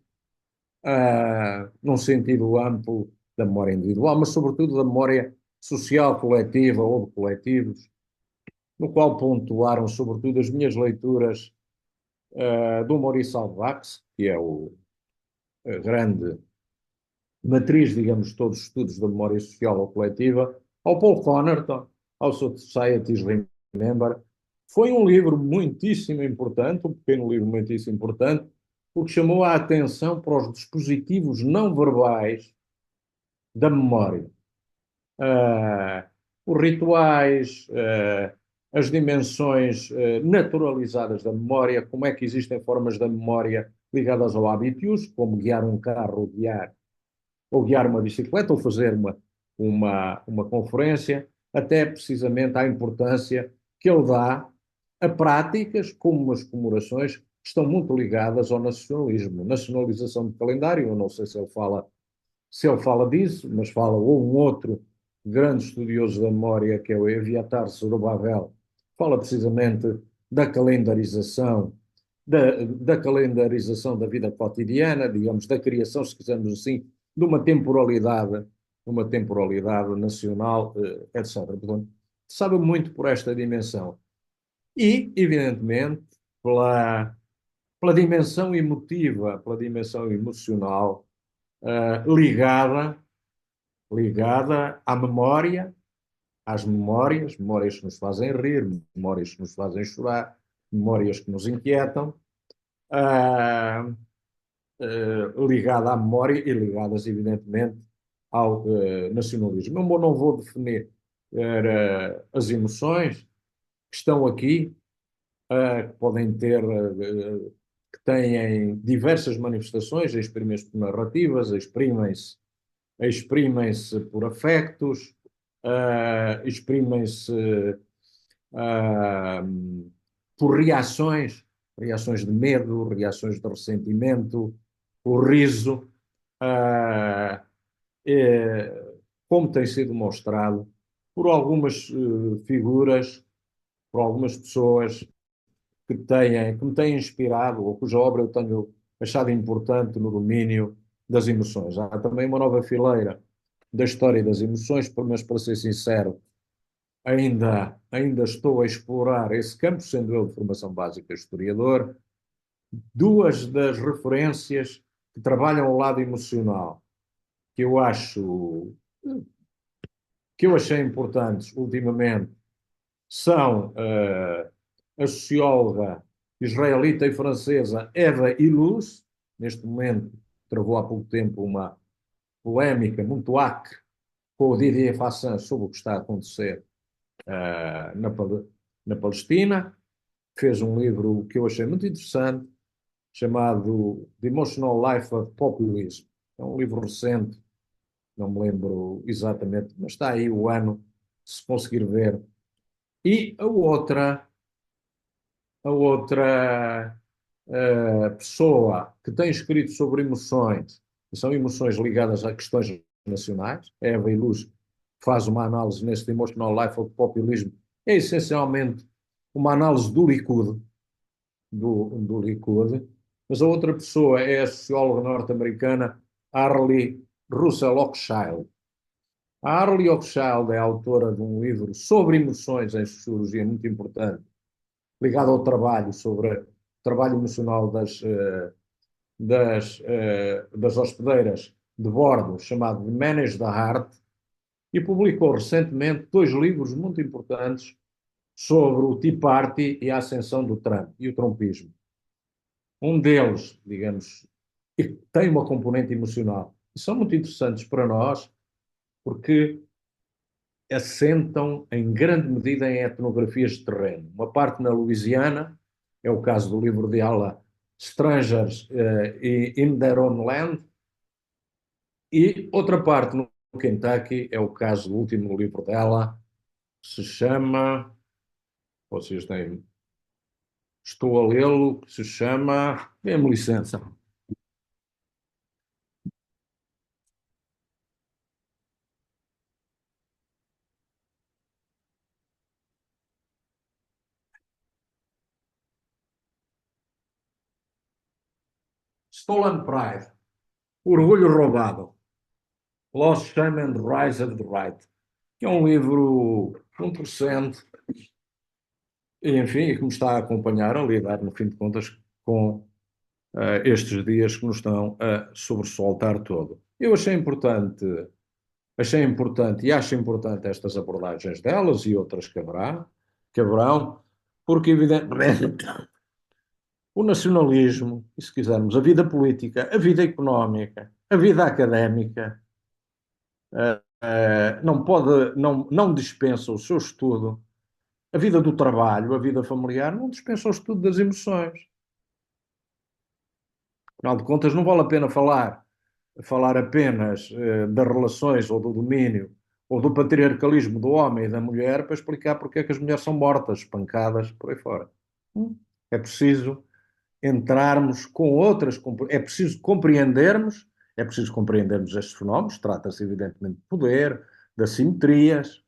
num sentido amplo da memória individual, mas sobretudo da memória social coletiva ou de coletivos, no qual pontuaram sobretudo as minhas leituras do Maurice Alvax, que é a grande matriz, digamos, de todos os estudos da memória social ou coletiva, ao Paul Connerton, ao Societies Remember. Foi um livro muitíssimo importante, um pequeno livro muitíssimo importante, porque chamou a atenção para os dispositivos não verbais da memória. Uh, os rituais, as dimensões naturalizadas da memória, como é que existem formas da memória ligadas ao hábito e uso, como guiar um carro ou guiar uma bicicleta, ou fazer uma conferência, até precisamente à importância que ele dá a práticas como as comemorações que estão muito ligadas ao nacionalismo. Nacionalização de calendário, eu não sei se ele fala disso, mas fala, ou um outro grande estudioso da memória, que é o Eviatar Zorobabel, fala precisamente da calendarização, da calendarização da vida cotidiana, digamos, da criação, se quisermos assim, de uma temporalidade nacional, etc. Portanto, sabe muito por esta dimensão. E, evidentemente, pela dimensão emotiva, pela dimensão emocional, ligada à memória, às memórias que nos fazem rir, memórias que nos fazem chorar, memórias que nos inquietam, uh, ligada à memória e ligadas, evidentemente, ao nacionalismo. Eu não vou definir as emoções que estão aqui, que podem ter, que têm diversas manifestações, exprimem-se por narrativas, exprimem-se por afetos, exprimem-se uh, por reações de medo, reações de ressentimento, o riso, uh, é, como tem sido mostrado por algumas figuras, por algumas pessoas que me têm inspirado, ou cuja obra eu tenho achado importante no domínio das emoções. Há também uma nova fileira da história das emoções, mas para ser sincero, ainda estou a explorar esse campo, sendo eu de formação básica historiador. Duas das referências que trabalham ao lado emocional, que eu achei importantes ultimamente, são a socióloga israelita e francesa Eva Illouz. Neste momento travou há pouco tempo uma polémica muito acre com o Didier Fassin sobre o que está a acontecer na Palestina. Fez um livro que eu achei muito interessante, chamado The Emotional Life of Populism. É um livro recente, não me lembro exatamente, mas está aí o ano, se conseguir ver. E a outra pessoa que tem escrito sobre emoções, que são emoções ligadas a questões nacionais, a Eva Illouz faz uma análise neste Emotional Life of Populism, é essencialmente uma análise do Likud, do Likud, mas a outra pessoa é a socióloga norte-americana Arlie Russell Hochschild. A Arlie Hochschild é autora de um livro sobre emoções em sociologia muito importante, ligado ao trabalho, sobre o trabalho emocional das hospedeiras de bordo, chamado Manage the Heart, e publicou recentemente dois livros muito importantes sobre o Tea Party e a ascensão do Trump e o trumpismo. Um deles, digamos, tem uma componente emocional. E são muito interessantes para nós porque assentam em grande medida em etnografias de terreno. Uma parte na Louisiana, é o caso do livro dela Strangers in Their Own Land, e outra parte no Kentucky, é o caso do último livro dela, se chama, vocês têm estou a lê-lo, que se chama, dê-me licença, Stolen Pride, O Orgulho Roubado, Lost Shame and the Rise of the Right, que é um livro interessante e, enfim, que me está a acompanhar, a lidar, no fim de contas, com estes dias que nos estão a sobressaltar todo. Eu achei importante e acho importante estas abordagens delas e outras que haverão, porque evidentemente o nacionalismo, e se quisermos, a vida política, a vida económica, a vida académica, não dispensa o seu estudo, a vida do trabalho, a vida familiar, não dispensa o estudo das emoções. Afinal de contas, não vale a pena falar apenas das relações ou do domínio ou do patriarcalismo do homem e da mulher para explicar porque é que as mulheres são mortas, espancadas, por aí fora. É preciso entrarmos com outras, é preciso compreendermos estes fenómenos, trata-se evidentemente de poder, de assimetrias,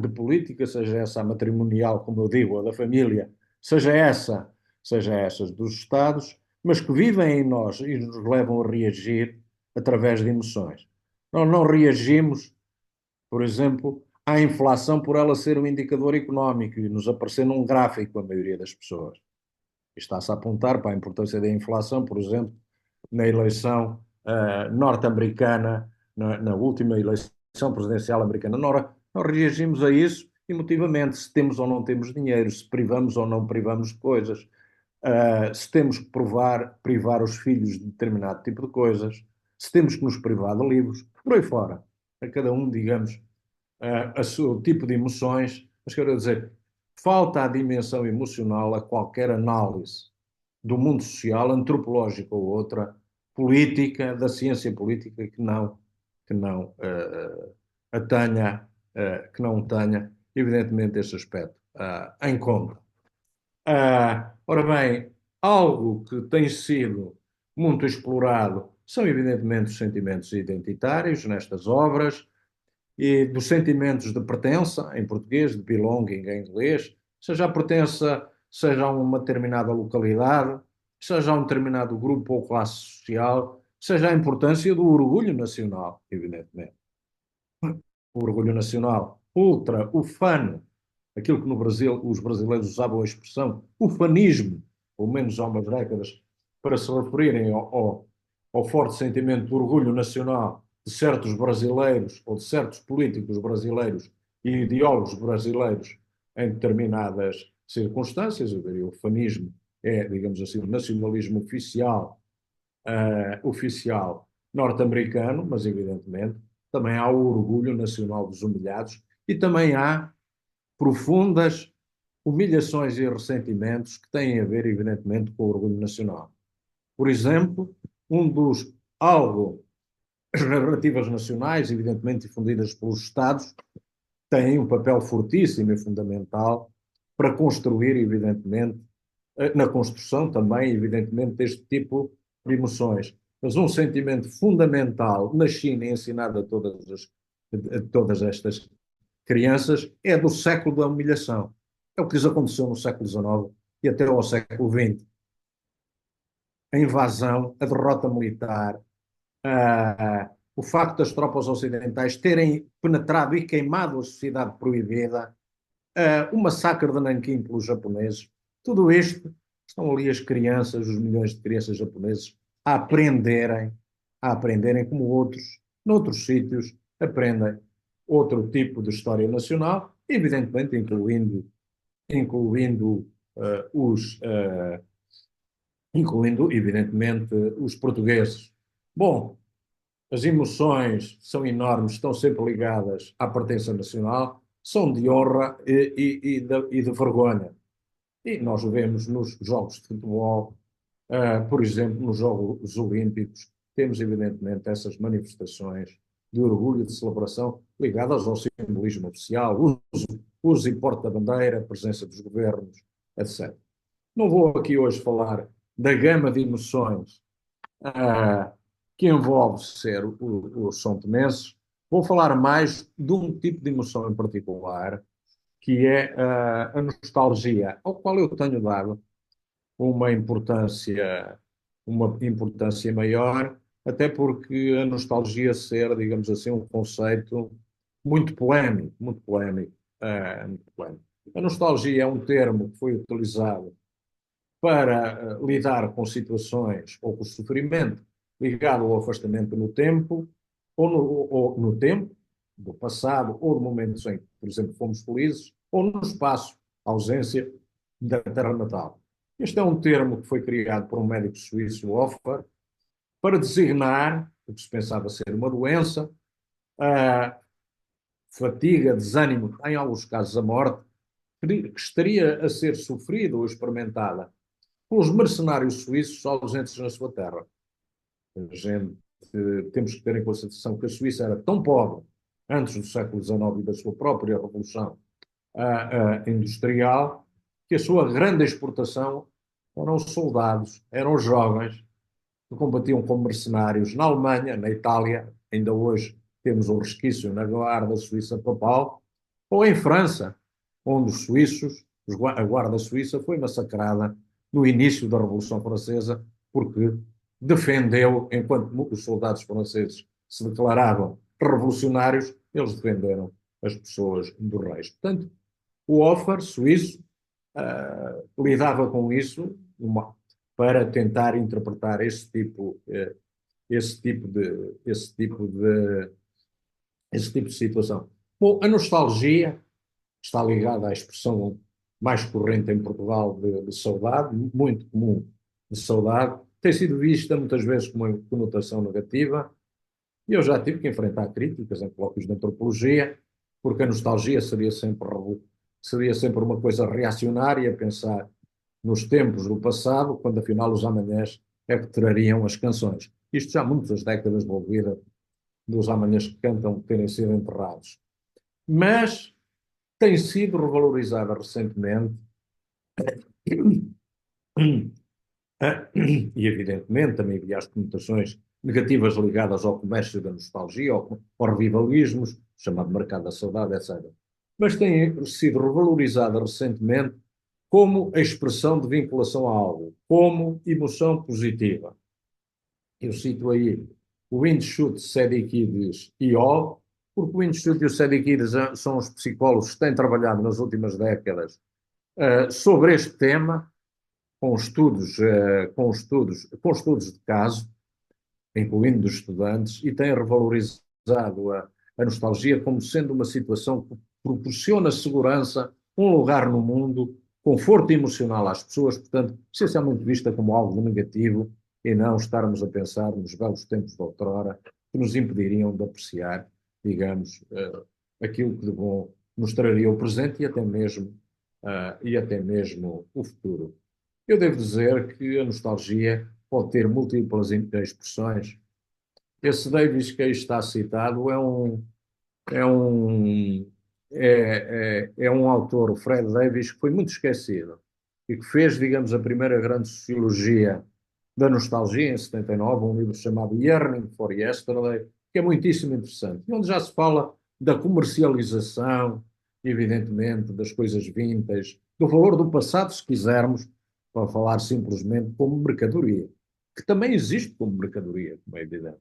de política, seja essa a matrimonial, como eu digo, ou da família, seja essas dos Estados, mas que vivem em nós e nos levam a reagir através de emoções. Nós não reagimos, por exemplo, à inflação por ela ser um indicador económico e nos aparecer num gráfico a maioria das pessoas. Está-se a apontar para a importância da inflação, por exemplo, na eleição norte-americana, na última eleição presidencial americana. Nós reagimos a isso emotivamente, se temos ou não temos dinheiro, se privamos ou não privamos de coisas, se temos que privar os filhos de determinado tipo de coisas, se temos que nos privar de livros, por aí fora. A cada um, digamos, a seu tipo de emoções, mas quero dizer, falta a dimensão emocional a qualquer análise do mundo social, antropológica ou outra, política, da ciência política, que não tenha, evidentemente, esse aspecto em conta. Ora bem, algo que tem sido muito explorado são, evidentemente, os sentimentos identitários nestas obras, e dos sentimentos de pertença, em português, de belonging em inglês, seja a pertença, seja a uma determinada localidade, seja a um determinado grupo ou classe social, seja a importância do orgulho nacional, evidentemente. O orgulho nacional, ultra, ufano, aquilo que no Brasil os brasileiros usavam a expressão ufanismo, pelo menos há umas décadas, para se referirem ao forte sentimento de orgulho nacional de certos brasileiros ou de certos políticos brasileiros e ideólogos brasileiros em determinadas circunstâncias. Eu diria, o ufanismo é, digamos assim, o nacionalismo oficial norte-americano, mas evidentemente também há o orgulho nacional dos humilhados e também há profundas humilhações e ressentimentos que têm a ver, evidentemente, com o orgulho nacional. Por exemplo, as narrativas nacionais, evidentemente difundidas pelos Estados, têm um papel fortíssimo e fundamental para construir, evidentemente, na construção também, evidentemente, deste tipo de emoções. Mas um sentimento fundamental na China, ensinado a todas estas crianças, é do século da humilhação. É o que lhes aconteceu no século XIX e até ao século XX. A invasão, a derrota militar, o facto das tropas ocidentais terem penetrado e queimado a sociedade proibida, o massacre de Nanquim pelos japoneses, tudo isto, estão ali as crianças, os milhões de crianças japoneses, a aprenderem como outros, noutros sítios, aprendem outro tipo de história nacional, evidentemente incluindo, uh, os, uh, evidentemente, os portugueses. Bom, as emoções são enormes, estão sempre ligadas à pertença nacional, são de honra e de vergonha. E nós vemos nos jogos de futebol, por exemplo, nos Jogos Olímpicos, temos evidentemente essas manifestações de orgulho, de celebração, ligadas ao simbolismo oficial, uso e porte da bandeira, presença dos governos, etc. Não vou aqui hoje falar da gama de emoções que envolve ser o São Tomense. Vou falar mais de um tipo de emoção em particular, que é a nostalgia, ao qual eu tenho dado uma importância, uma importância maior, até porque a nostalgia ser, digamos assim, um conceito muito polémico, muito polémico, muito polémico. A nostalgia é um termo que foi utilizado para lidar com situações ou com sofrimento ligado ao afastamento no tempo, ou no tempo do passado, ou no momentos em que, por exemplo, fomos felizes, ou no espaço, ausência da terra natal. Este é um termo que foi criado por um médico suíço, Hoffer, para designar o que se pensava ser uma doença, a fatiga, desânimo, em alguns casos a morte, que estaria a ser sofrida ou experimentada pelos mercenários suíços ausentes na sua terra. A gente, temos que ter em consideração que a Suíça era tão pobre antes do século XIX e da sua própria revolução industrial, que a sua grande exportação eram os soldados, eram os jovens que combatiam como mercenários na Alemanha, na Itália, ainda hoje temos um resquício na guarda suíça papal, ou em França, onde os suíços, a guarda suíça foi massacrada no início da Revolução Francesa, porque defendeu, enquanto os soldados franceses se declaravam revolucionários, eles defenderam as pessoas dos reis. Portanto, o Hoffer, suíço, lidava com isso para tentar interpretar esse tipo de, esse tipo de, esse tipo de situação. Bom, a nostalgia está ligada à expressão mais corrente em Portugal de saudade, muito comum de saudade, tem sido vista muitas vezes com uma conotação negativa, e eu já tive que enfrentar críticas em colóquios de antropologia, porque a nostalgia seria sempre uma coisa reacionária, pensar nos tempos do passado, quando afinal os amanhãs é que trariam as canções. Isto já há muitas décadas envolvida dos amanhãs que cantam terem sido enterrados. Mas tem sido revalorizada recentemente e evidentemente também havia as conotações negativas ligadas ao comércio da nostalgia, aos revivalismos, chamado mercado da saudade, etc. Mas tem sido revalorizada recentemente como a expressão de vinculação a algo, como emoção positiva. Eu cito aí o Windschut, Sedikides e O, porque o Windschut e o Sedikides são os psicólogos que têm trabalhado nas últimas décadas sobre este tema, com estudos de caso, incluindo dos estudantes, e têm revalorizado a nostalgia como sendo uma situação que proporciona segurança, um lugar no mundo, conforto emocional às pessoas, portanto, essencialmente vista como algo negativo e não estarmos a pensar nos belos tempos de outrora que nos impediriam de apreciar, digamos, aquilo que de bom nos traria o presente e até mesmo o futuro. Eu devo dizer que a nostalgia pode ter múltiplas expressões. Esse Davis que aí está citado é um, é um autor, o Fred Davis, que foi muito esquecido e que fez, digamos, a primeira grande sociologia da nostalgia em 79, um livro chamado Yearning for Yesterday, que é muitíssimo interessante, onde já se fala da comercialização, evidentemente, das coisas vintage, do valor do passado, se quisermos, para falar simplesmente como mercadoria, que também existe como mercadoria, como é evidente.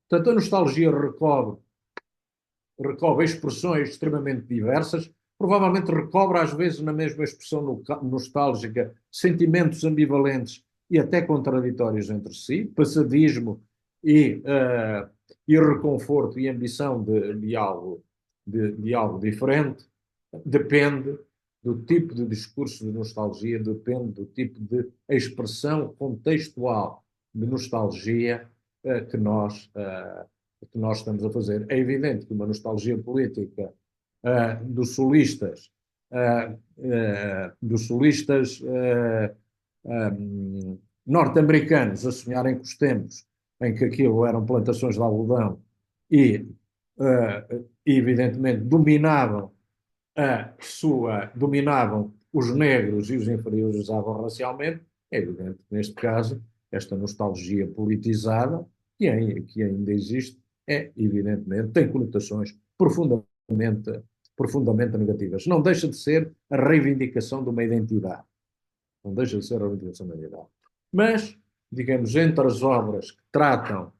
Portanto, a nostalgia recobre expressões extremamente diversas, provavelmente recobre às vezes na mesma expressão nostálgica sentimentos ambivalentes e até contraditórios entre si, passadismo e reconforto e ambição de algo diferente, depende do tipo de discurso de nostalgia, depende do tipo de expressão contextual de nostalgia que nós estamos a fazer. É evidente que uma nostalgia política dos solistas norte-americanos a sonharem com os tempos em que aquilo eram plantações de algodão e evidentemente, dominavam os negros e os inferiorizavam racialmente, é evidente que, neste caso, esta nostalgia politizada, que ainda existe, evidentemente, tem conotações profundamente negativas. Não deixa de ser a reivindicação de uma identidade. Não deixa de ser a reivindicação de uma identidade. Mas, digamos, entre as obras que tratam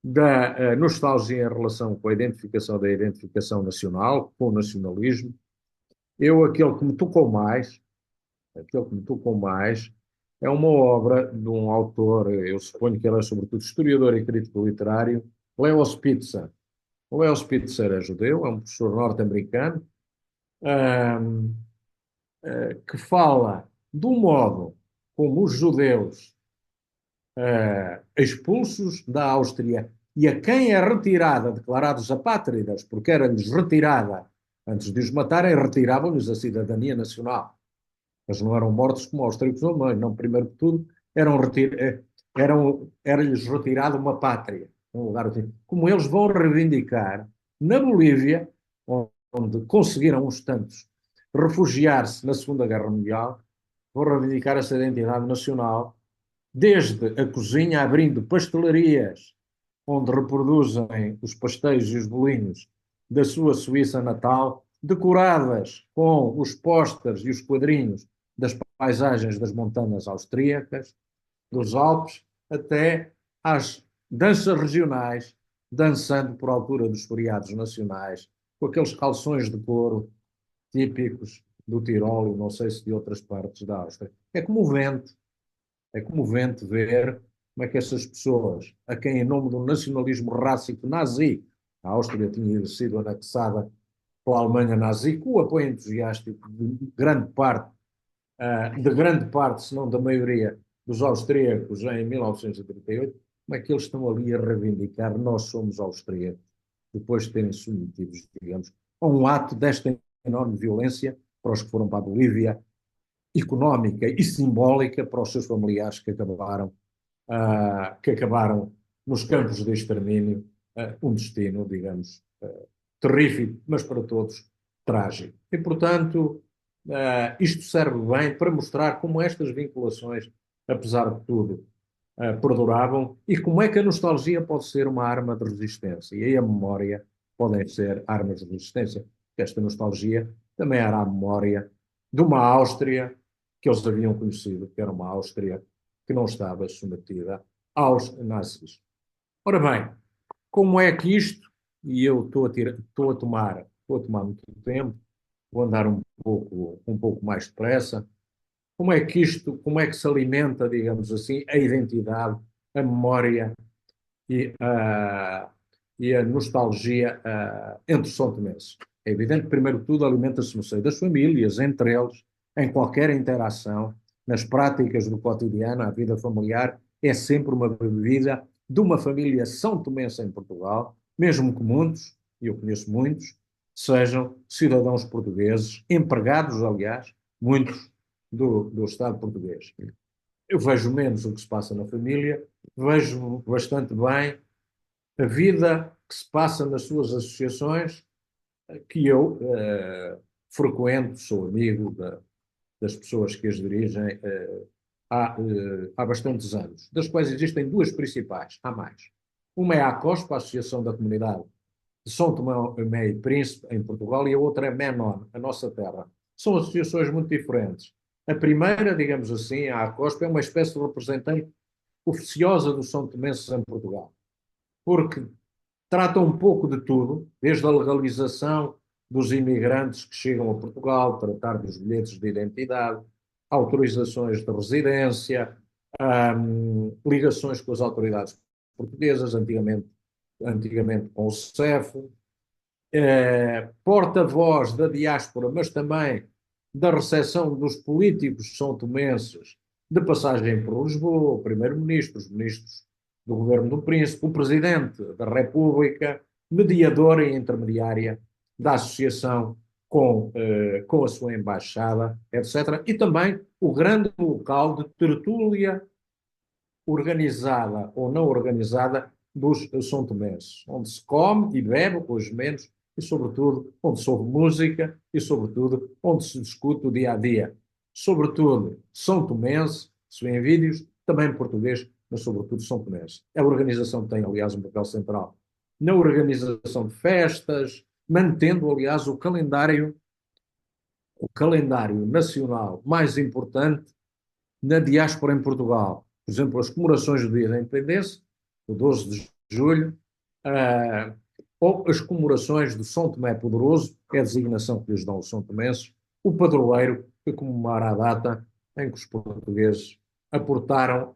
da nostalgia em relação com a identificação da identificação nacional, com o nacionalismo, aquele que me tocou mais, é uma obra de um autor, eu suponho que ele é sobretudo historiador e crítico literário, Leo Spitzer. O Leo Spitzer é judeu, é um professor norte-americano, um, que fala do modo como os judeus expulsos da Áustria e a quem é retirada, declarados apátridas, porque era-lhes retirada, antes de os matarem, retiravam-lhes a cidadania nacional. Eles não eram mortos como austríacos alemães, não, primeiro que tudo, era-lhes retirada uma pátria, um lugar assim. Como eles vão reivindicar na Bolívia, onde conseguiram uns tantos refugiar-se na Segunda Guerra Mundial, vão reivindicar essa identidade nacional, desde a cozinha, abrindo pastelarias, onde reproduzem os pastéis e os bolinhos da sua Suíça natal, decoradas com os pósteres e os quadrinhos das paisagens das montanhas austríacas, dos Alpes, até às danças regionais, dançando por altura dos feriados nacionais, com aqueles calções de couro típicos do Tirol e não sei se de outras partes da Áustria. É comovente ver como é que essas pessoas, a quem em nome do nacionalismo rássico nazi, a Áustria tinha sido anexada pela Alemanha nazi, com o apoio entusiástico de grande parte, se não da maioria, dos austríacos em 1938, como é que eles estão ali a reivindicar nós somos austríacos, depois de terem submetidos, digamos, a um ato desta enorme violência para os que foram para a Bolívia, económica e simbólica para os seus familiares que acabaram nos campos de extermínio, um destino, digamos, terrífico, mas para todos trágico. E, portanto, isto serve bem para mostrar como estas vinculações, apesar de tudo, perduravam e como é que a nostalgia pode ser uma arma de resistência e a memória podem ser armas de resistência. Esta nostalgia também era a memória de uma Áustria que eles haviam conhecido, que era uma Áustria que não estava submetida aos nazis. Ora bem, como é que isto, e eu estou a tomar muito tempo, vou andar um pouco mais depressa, como é que se alimenta, digamos assim, a identidade, a memória e a nostalgia entre os são-tomenses? É evidente que, primeiro de tudo, alimenta-se no seio das famílias, entre eles, em qualquer interação, nas práticas do cotidiano, a vida familiar, é sempre uma bebida de uma família são-tomense em Portugal, mesmo que muitos, e eu conheço muitos, sejam cidadãos portugueses, empregados, aliás, muitos do Estado português. Eu vejo menos o que se passa na família, vejo bastante bem a vida que se passa nas suas associações, que eu frequento, sou amigo das pessoas que as dirigem há bastantes anos, das quais existem duas principais, há mais. Uma é a ACOSP, a Associação da Comunidade de São Tomé e Príncipe, em Portugal, e a outra é MENON, a nossa terra. São associações muito diferentes. A primeira, digamos assim, a ACOSP, é uma espécie de representante oficiosa dos São Tomenses em Portugal, porque trata um pouco de tudo, desde a legalização dos imigrantes que chegam a Portugal, tratar dos bilhetes de identidade, autorizações de residência, ligações com as autoridades portuguesas, antigamente com o CEF, porta-voz da diáspora, mas também da recepção dos políticos são-tomenses de passagem por Lisboa, o primeiro-ministro, os ministros do governo do Príncipe, o presidente da República, mediadora e intermediária da associação com a sua embaixada, etc. E também o grande local de tertúlia organizada ou não organizada dos são-tomenses, onde se come e bebe, hoje menos, e, sobretudo, onde se ouve música e, sobretudo, onde se discute o dia a dia. Sobretudo, São Tomense, se vê em vídeos, também em português, mas, sobretudo, São Tomense. A organização tem, aliás, um papel central na organização de festas, mantendo, aliás, o calendário nacional mais importante na diáspora em Portugal. Por exemplo, as comemorações do Dia da Independência, o 12 de julho, uh, ou as comemorações do São Tomé Poderoso, que é a designação que lhes dão os São Tomenses, o padroeiro que comemora a data em que os portugueses aportaram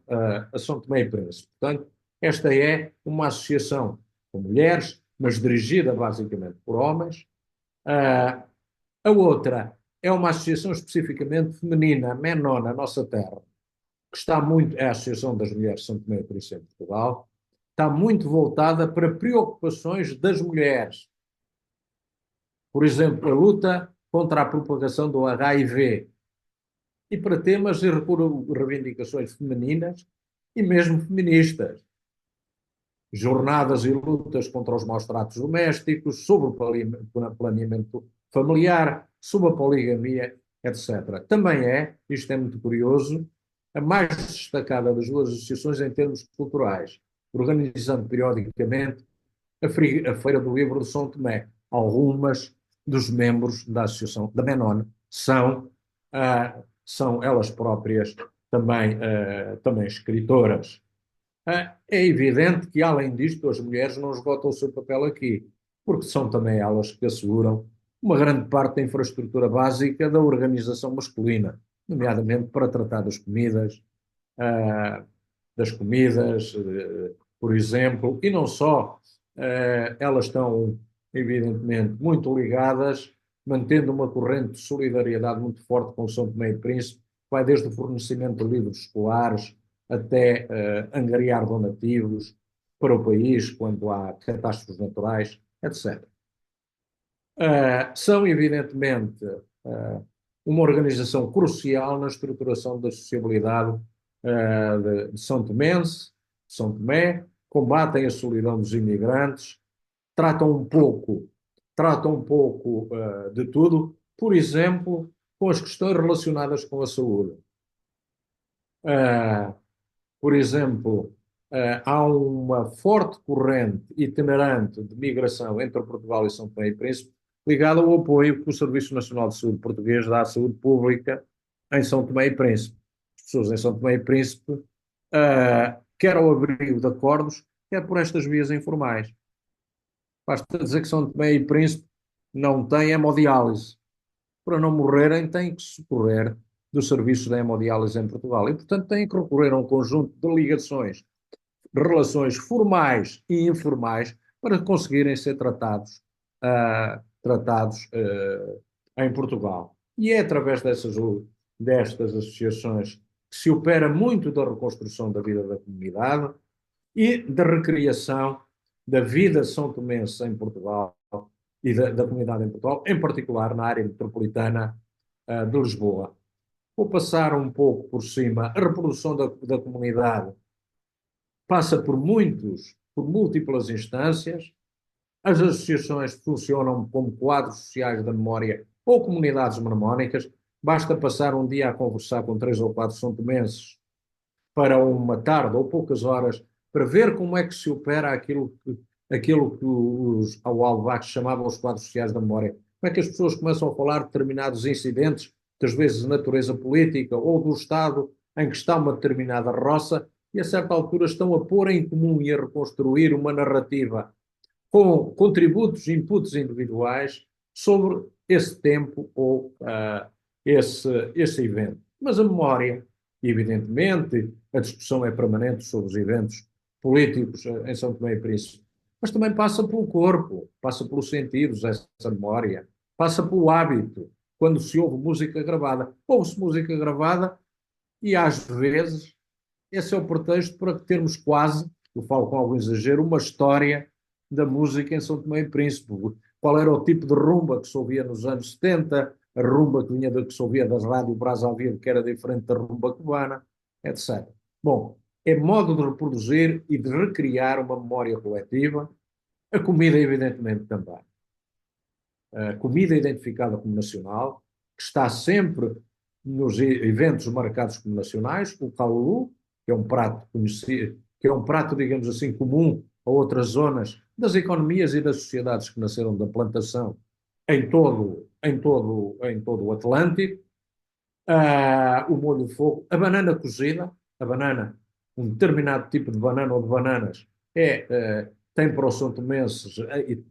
a São Tomé e Príncipe. Portanto, esta é uma associação com mulheres, mas dirigida basicamente por homens. A outra é uma associação especificamente feminina, a MENON, na nossa terra, que está muito, é a Associação das Mulheres de São Tomé e Príncipe em Portugal, está muito voltada para preocupações das mulheres. Por exemplo, a luta contra a propagação do HIV e para temas e reivindicações femininas e mesmo feministas. Jornadas e lutas contra os maus tratos domésticos, sobre o planeamento familiar, sobre a poligamia, etc. Também isto é muito curioso, a mais destacada das duas associações em termos culturais, organizando periodicamente a Feira do Livro de São Tomé. Algumas dos membros da associação da MENON são elas próprias também escritoras. É evidente que, além disto, as mulheres não esgotam o seu papel aqui, porque são também elas que asseguram uma grande parte da infraestrutura básica da organização masculina, nomeadamente para tratar das comidas, por exemplo, e não só, elas estão, evidentemente, muito ligadas, mantendo uma corrente de solidariedade muito forte com o São Tomé e Príncipe, vai desde o fornecimento de livros escolares até angariar donativos para o país quando há catástrofes naturais, etc. São, evidentemente, uma organização crucial na estruturação da sociabilidade de São Tomé, combatem a solidão dos imigrantes, tratam um pouco de tudo, por exemplo, com as questões relacionadas com a saúde. Por exemplo, há uma forte corrente itinerante de migração entre Portugal e São Tomé e Príncipe, ligada ao apoio que o Serviço Nacional de Saúde português dá à saúde pública em São Tomé e Príncipe. As pessoas em São Tomé e Príncipe, quer ao abrigo de acordos, quer por estas vias informais. Basta dizer que São Tomé e Príncipe não têm hemodiálise. Para não morrerem, têm que socorrer do serviço de hemodiálise em Portugal. E, portanto, têm que recorrer a um conjunto de ligações, relações formais e informais para conseguirem ser tratados em Portugal. E é através destas associações que se opera muito da reconstrução da vida da comunidade e da recriação da vida são tomense em Portugal e da comunidade em Portugal, em particular na área metropolitana de Lisboa. Vou passar um pouco por cima. A reprodução da comunidade passa por múltiplas instâncias. As associações funcionam como quadros sociais da memória ou comunidades mnemónicas. Basta passar um dia a conversar com 3 ou 4 são tomenses para uma tarde ou poucas horas para ver como é que se opera aquilo que os Aualvacs chamavam os quadros sociais da memória. Como é que as pessoas começam a falar de determinados incidentes, muitas vezes de natureza política ou do Estado em que está uma determinada roça, e a certa altura estão a pôr em comum e a reconstruir uma narrativa com contributos, inputs individuais sobre esse tempo ou esse evento. Mas a memória, evidentemente, a discussão é permanente sobre os eventos políticos em São Tomé e Príncipe, mas também passa pelo corpo, passa pelos sentidos, essa memória, passa pelo hábito. Quando se ouve música gravada, ouve-se música gravada e às vezes esse é o pretexto para termos quase, eu falo com algum exagero, uma história da música em São Tomé e Príncipe. Qual era o tipo de rumba que se ouvia nos anos 70, a rumba que se ouvia das rádios Brazzaville, que era diferente da rumba cubana, etc. Bom, é modo de reproduzir e de recriar uma memória coletiva. A comida, evidentemente, também. comida identificada como nacional, que está sempre nos eventos marcados como nacionais, o calulu, que é um prato conhecido, que é um prato, digamos assim, comum a outras zonas das economias e das sociedades que nasceram da plantação em todo o Atlântico, o molho de fogo, a banana cozida, a banana, um determinado tipo de banana ou de bananas, tem para os santomenses,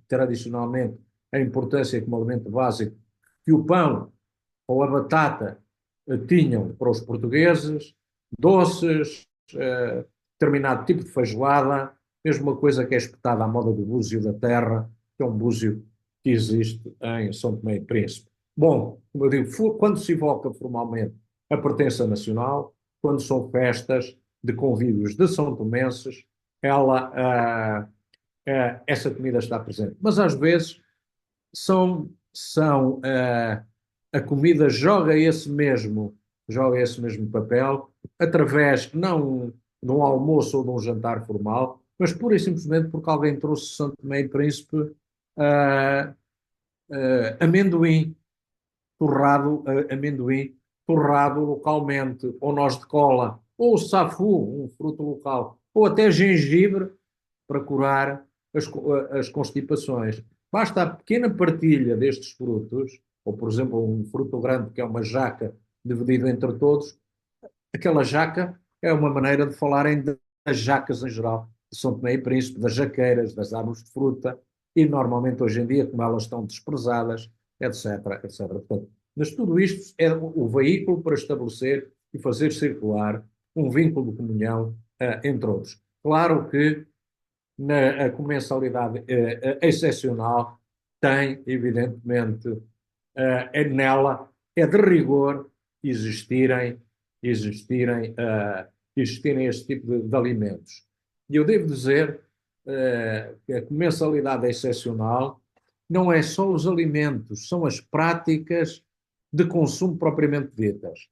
tradicionalmente, a importância como alimento básico que o pão ou a batata tinham para os portugueses, doces, determinado tipo de feijoada, mesmo uma coisa que é espetada à moda do búzio da terra, que é um búzio que existe em São Tomé e Príncipe. Bom, como eu digo, quando se evoca formalmente a pertença nacional, quando são festas de convívios de São Tomenses, essa comida está presente. Mas às vezes a comida joga esse mesmo papel através não de um almoço ou de um jantar formal, mas pura e simplesmente porque alguém trouxe Santo Tomé e Príncipe uh, amendoim torrado localmente, ou noz de cola, ou safu, um fruto local, ou até gengibre para curar as constipações. Basta a pequena partilha destes frutos, ou por exemplo um fruto grande que é uma jaca dividido entre todos, aquela jaca é uma maneira de falarem das jacas em geral, de São Tomé e Príncipe, das jaqueiras, das árvores de fruta, e normalmente hoje em dia, como elas estão desprezadas, etc, etc. Portanto, mas tudo isto é o veículo para estabelecer e fazer circular um vínculo de comunhão entre outros. Claro que a comensalidade excepcional tem, evidentemente, nela, é de rigor existirem, existirem, existirem este tipo de alimentos. E eu devo dizer que a comensalidade excepcional não é só os alimentos, são as práticas de consumo propriamente ditas.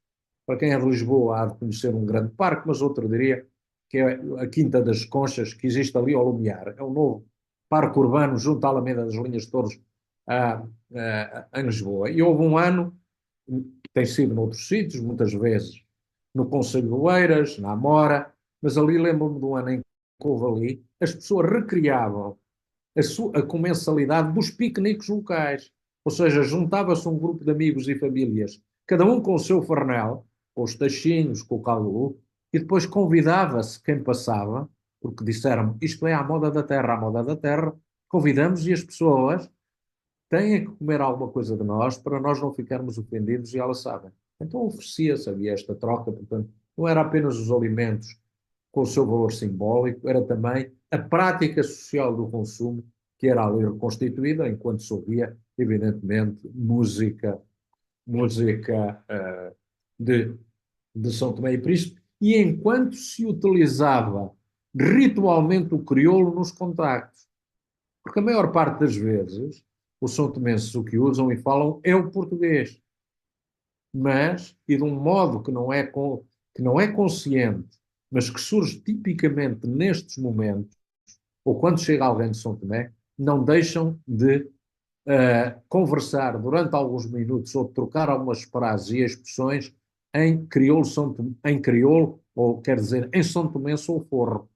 Para quem é de Lisboa há de conhecer um grande parque, mas outro diria que é a Quinta das Conchas, que existe ali ao Lumiar. É um novo parque urbano junto à Alameda das Linhas de Torres, em Lisboa. E houve um ano, tem sido noutros sítios, muitas vezes no Conselho de Oeiras, na Amora, mas ali lembro-me de um ano em que houve ali, as pessoas recriavam a comensalidade dos piqueniques locais. Ou seja, juntava-se um grupo de amigos e famílias, cada um com o seu farnel, com os tachinhos, com o calulu, e depois convidava-se quem passava, porque disseram isto é à moda da terra, convidamos e as pessoas têm que comer alguma coisa de nós para nós não ficarmos ofendidos e elas sabem. Então oferecia-se, havia esta troca, portanto, não era apenas os alimentos com o seu valor simbólico, era também a prática social do consumo que era ali reconstituída, enquanto se ouvia, evidentemente, música de São Tomé e Príncipe, e enquanto se utilizava ritualmente o crioulo nos contactos. Porque a maior parte das vezes, os são tomenses o que usam e falam é o português. Mas, e de um modo que não é consciente, mas que surge tipicamente nestes momentos, ou quando chega alguém de São Tomé, não deixam de conversar durante alguns minutos ou trocar algumas frases e expressões em crioulo, em crioulo, ou quer dizer, em São Tomense ou forro.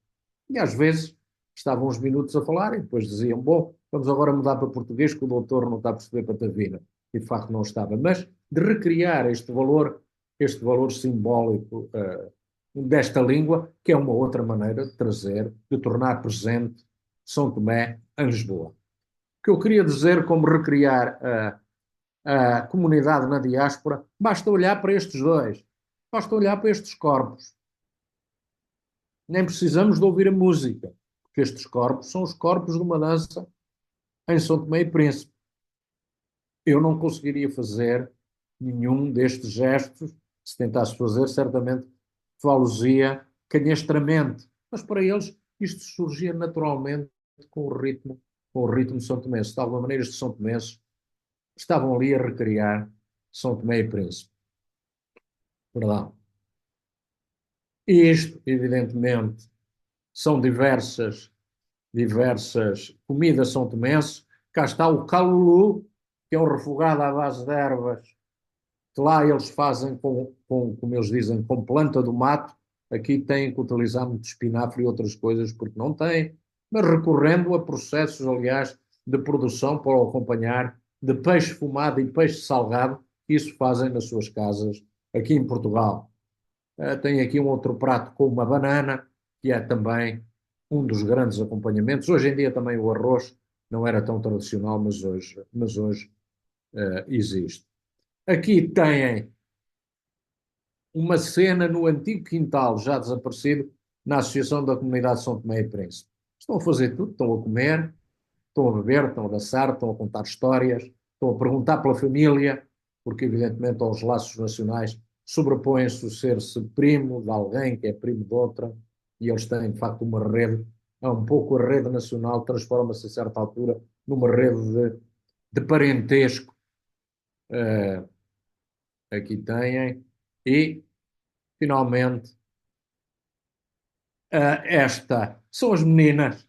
E às vezes estavam uns minutos a falar e depois diziam, bom, vamos agora mudar para português que o doutor não está a perceber patavina. E de facto não estava. Mas de recriar este valor simbólico desta língua, que é uma outra maneira de trazer, de tornar presente São Tomé em Lisboa. O que eu queria dizer, como recriar a comunidade na diáspora, basta olhar para estes dois, basta olhar para estes corpos. Nem precisamos de ouvir a música, porque estes corpos são os corpos de uma dança em São Tomé e Príncipe. Eu não conseguiria fazer nenhum destes gestos, se tentasse fazer, certamente falo-ia canhestramente, mas para eles isto surgia naturalmente com o ritmo de São Tomé. De alguma maneira, estes São Tomenses estavam ali a recriar São Tomé e Príncipe. Perdão. E isto, evidentemente, são diversas comidas são tomenses. Cá está o calulu, que é um refogado à base de ervas, que lá eles fazem como eles dizem, com planta do mato. Aqui têm que utilizar muito espinafre e outras coisas porque não têm, mas recorrendo a processos, aliás, de produção para o acompanhar de peixe fumado e peixe salgado, isso fazem nas suas casas aqui em Portugal. Tem aqui um outro prato com uma banana, que é também um dos grandes acompanhamentos. Hoje em dia também o arroz não era tão tradicional, mas hoje existe. Aqui têm uma cena no antigo quintal, já desaparecido, na Associação da Comunidade de São Tomé e Príncipe. Estão a fazer tudo, estão a comer, estão a beber, estão a dançar, estão a contar histórias, estão a perguntar pela família, porque evidentemente aos laços nacionais sobrepõe-se o ser-se primo de alguém que é primo de outra, e eles têm de facto uma rede, é um pouco a rede nacional, transforma-se a certa altura numa rede de parentesco. Uh, Aqui têm, e finalmente esta são as meninas.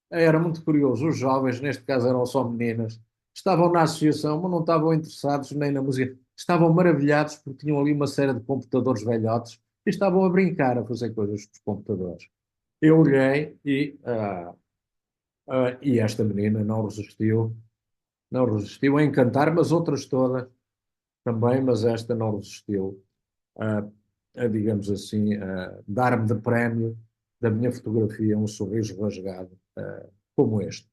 Era muito curioso, os jovens, neste caso eram só meninas, estavam na associação, mas não estavam interessados nem na música. Estavam maravilhados porque tinham ali uma série de computadores velhotes e estavam a brincar, a fazer coisas com os computadores. Eu olhei e esta menina não resistiu a encantar, mas outras todas também, mas esta não resistiu a, digamos assim, a dar-me de prémio da minha fotografia um sorriso rasgado como este.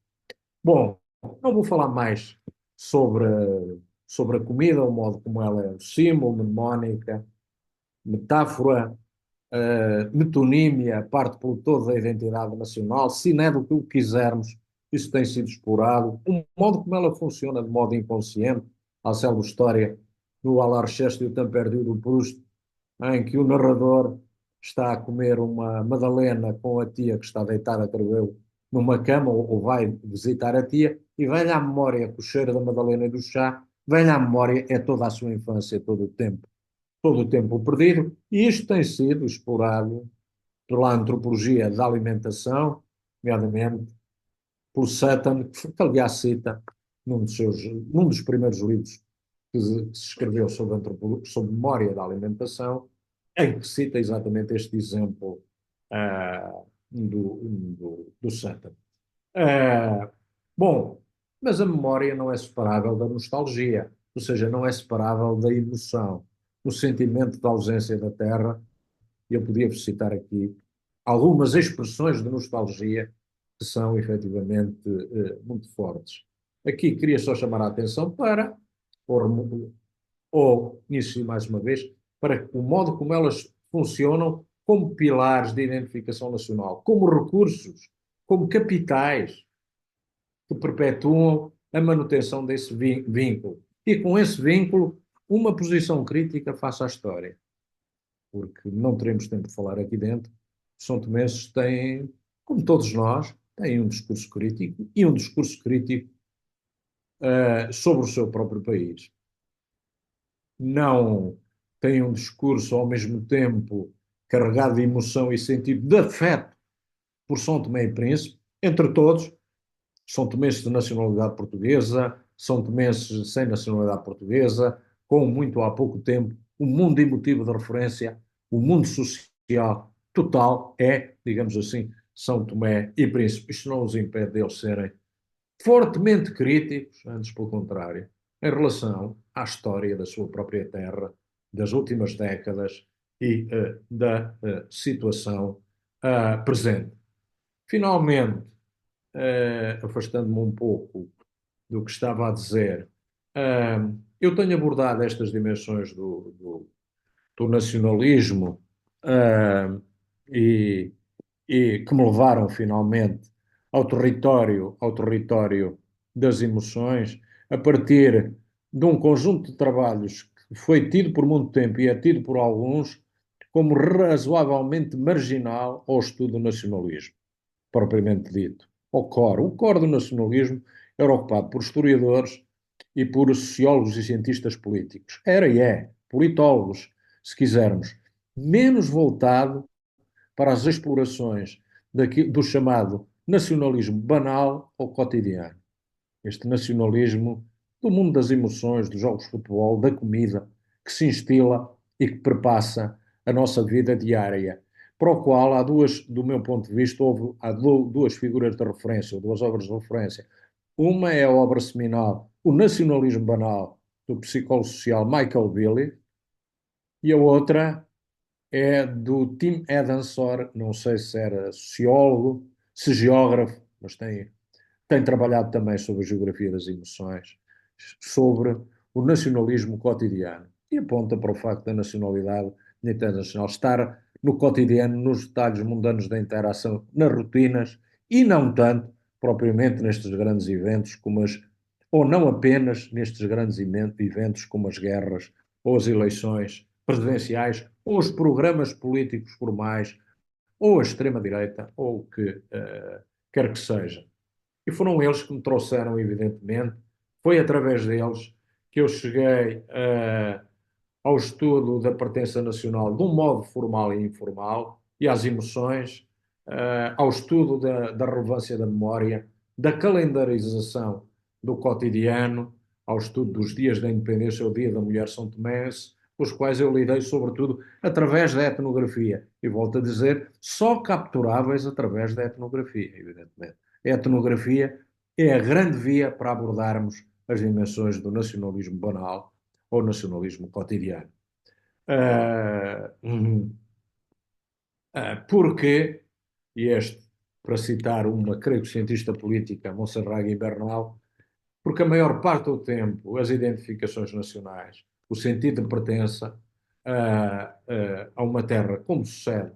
Bom, não vou falar mais sobre, sobre a comida, o modo como ela é símbolo, mnemónica, metáfora, metonímia, parte por toda a identidade nacional, sinédrio, o que quisermos, isso tem sido explorado. O modo como ela funciona de modo inconsciente, a célebre história do Alceste e o Temps Perdu do Proust, em que o narrador está a comer uma madalena com a tia que está deitada, creio eu, numa cama, ou vai visitar a tia, e vem-lhe à memória, com o cheiro da madalena e do chá, vem-lhe à memória é toda a sua infância, todo o tempo perdido, e isto tem sido explorado pela antropologia da alimentação, nomeadamente por Sutton, que aliás cita num dos primeiros livros que se escreveu sobre memória da alimentação, em que cita exatamente este exemplo do Sutton. Bom, mas a memória não é separável da nostalgia, ou seja, não é separável da emoção, do sentimento da ausência da terra. E eu podia citar aqui algumas expressões de nostalgia que são efetivamente muito fortes. Aqui queria só chamar a atenção para, ou nisso mais uma vez, para o modo como elas funcionam como pilares de identificação nacional, como recursos, como capitais que perpetuam a manutenção desse vínculo. E com esse vínculo, uma posição crítica face à história. Porque não teremos tempo de falar aqui dentro. São Tomenses têm, como todos nós, têm um discurso crítico e um discurso crítico sobre o seu próprio país. Não têm um discurso ao mesmo tempo carregado de emoção e sentido de afeto por São Tomé e Príncipe, entre todos, são tomenses de nacionalidade portuguesa, são tomenses sem nacionalidade portuguesa, com muito há pouco tempo, o mundo emotivo de referência, o mundo social total é, digamos assim, São Tomé e Príncipe. Isto não os impede de eles serem fortemente críticos, antes pelo contrário, em relação à história da sua própria terra, das últimas décadas e da situação presente. Finalmente, afastando-me um pouco do que estava a dizer, eu tenho abordado estas dimensões do nacionalismo uh, e, e que me levaram finalmente ao território das emoções, a partir de um conjunto de trabalhos que foi tido por muito tempo e é tido por alguns como razoavelmente marginal ao estudo do nacionalismo, propriamente dito. O core do nacionalismo era ocupado por historiadores e por sociólogos e cientistas políticos. Era e é, politólogos, se quisermos, menos voltado para as explorações do chamado nacionalismo banal ou cotidiano. Este nacionalismo do mundo das emoções, dos jogos de futebol, da comida, que se instila e que perpassa a nossa vida diária, para o qual há duas, do meu ponto de vista, há duas figuras de referência, ou duas obras de referência. Uma é a obra seminal O Nacionalismo Banal, do psicólogo social Michael Billy, e a outra é do Tim Adansor, não sei se era sociólogo, se geógrafo, mas tem trabalhado também sobre a geografia das emoções, sobre o nacionalismo cotidiano. E aponta para o facto da nacionalidade internacional estar no cotidiano, nos detalhes mundanos da interação, nas rotinas, e não tanto propriamente nestes grandes eventos, ou não apenas nestes grandes eventos como as guerras, ou as eleições presidenciais, ou os programas políticos formais, ou a extrema-direita, ou o que quer que seja. E foram eles que me trouxeram, evidentemente, foi através deles que eu cheguei ao estudo da pertença nacional de um modo formal e informal e às emoções, ao estudo da relevância da memória, da calendarização do cotidiano, ao estudo dos dias da independência, o Dia da Mulher São Tomense, os quais eu lidei, sobretudo, através da etnografia. E volto a dizer, só capturáveis através da etnografia, evidentemente. A etnografia é a grande via para abordarmos as dimensões do nacionalismo banal ou nacionalismo cotidiano. Uh, porque, e este, para citar uma, creio que cientista política, Montserrat Bernal, porque a maior parte do tempo as identificações nacionais, o sentido de pertença a uma terra, como sucede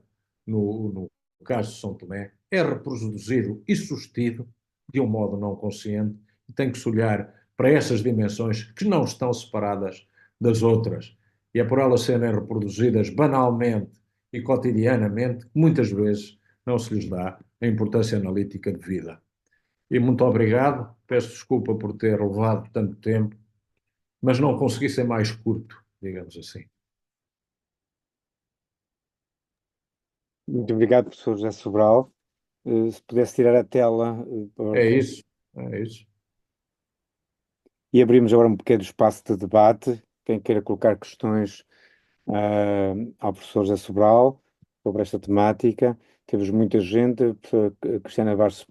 no caso de São Tomé, é reproduzido e sustido de um modo não consciente e tem que se olhar para essas dimensões que não estão separadas das outras. E é por elas serem reproduzidas banalmente e cotidianamente que muitas vezes não se lhes dá a importância analítica devida. E muito obrigado. Peço desculpa por ter levado tanto tempo, mas não consegui ser mais curto, digamos assim. Muito obrigado, professor José Sobral. Se pudesse tirar a tela, É isso, é isso. e abrimos agora um pequeno espaço de debate. Quem queira colocar questões ao professor José Sobral sobre esta temática. Temos muita gente. A professora Cristiana Barros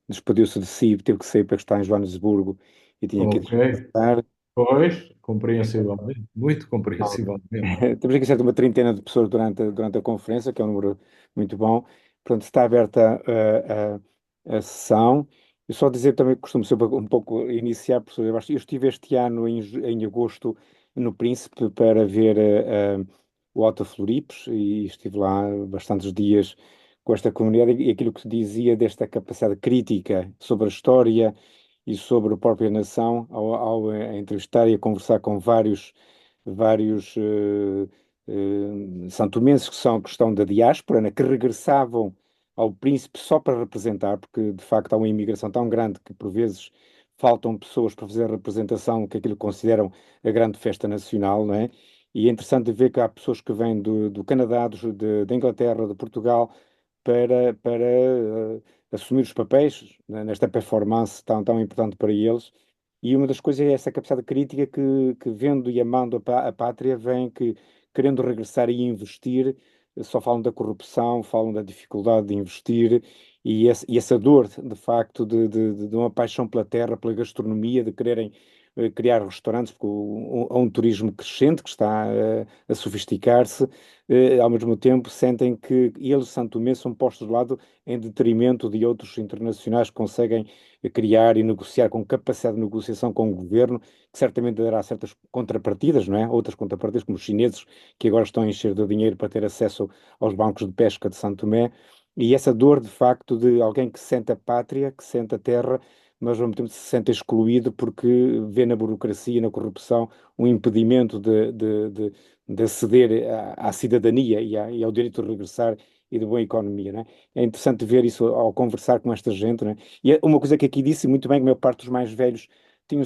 despediu-se de si, teve que sair para estar em Joanesburgo e tinha que Ok. descansar. Pois, compreensivelmente, muito compreensivelmente. Temos aqui certo uma trintena de pessoas durante a conferência, que é um número muito bom. Portanto, está aberta a sessão. Eu só dizer também que costumo sempre um pouco iniciar, professor. Eu estive este ano em agosto no Príncipe para ver o Alto Floripes e estive lá bastantes dias com esta comunidade e aquilo que se dizia desta capacidade crítica sobre a história e sobre a própria nação ao entrevistar e a conversar com vários santomenses que estão da diáspora, né, que regressavam ao Príncipe só para representar, porque de facto há uma imigração tão grande que por vezes faltam pessoas para fazer a representação que aquilo que consideram a grande festa nacional, não é? E é interessante ver que há pessoas que vêm do Canadá, da Inglaterra, de Portugal, para assumir os papéis, né, nesta performance tão importante para eles. E uma das coisas é essa capacidade crítica que vendo e amando a pátria, vem que, querendo regressar e investir, só falam da corrupção, falam da dificuldade de investir e essa dor, de facto, de uma paixão pela terra, pela gastronomia, de quererem criar restaurantes, porque há um turismo crescente que está a sofisticar-se, ao mesmo tempo sentem que eles, Santo Tomé, são postos de lado em detrimento de outros internacionais que conseguem criar e negociar com capacidade de negociação com o governo, que certamente dará certas contrapartidas, não é? Outras contrapartidas, como os chineses, que agora estão a encher de dinheiro para ter acesso aos bancos de pesca de Santo Tomé. E essa dor, de facto, de alguém que sente a pátria, que sente a terra, mas ao mesmo tempo se sente excluído porque vê na burocracia, na corrupção, um impedimento de aceder à cidadania e ao direito de regressar e de boa economia, né? É interessante ver isso ao conversar com esta gente, né? E é uma coisa que aqui disse muito bem, que a maior parte dos mais velhos tinham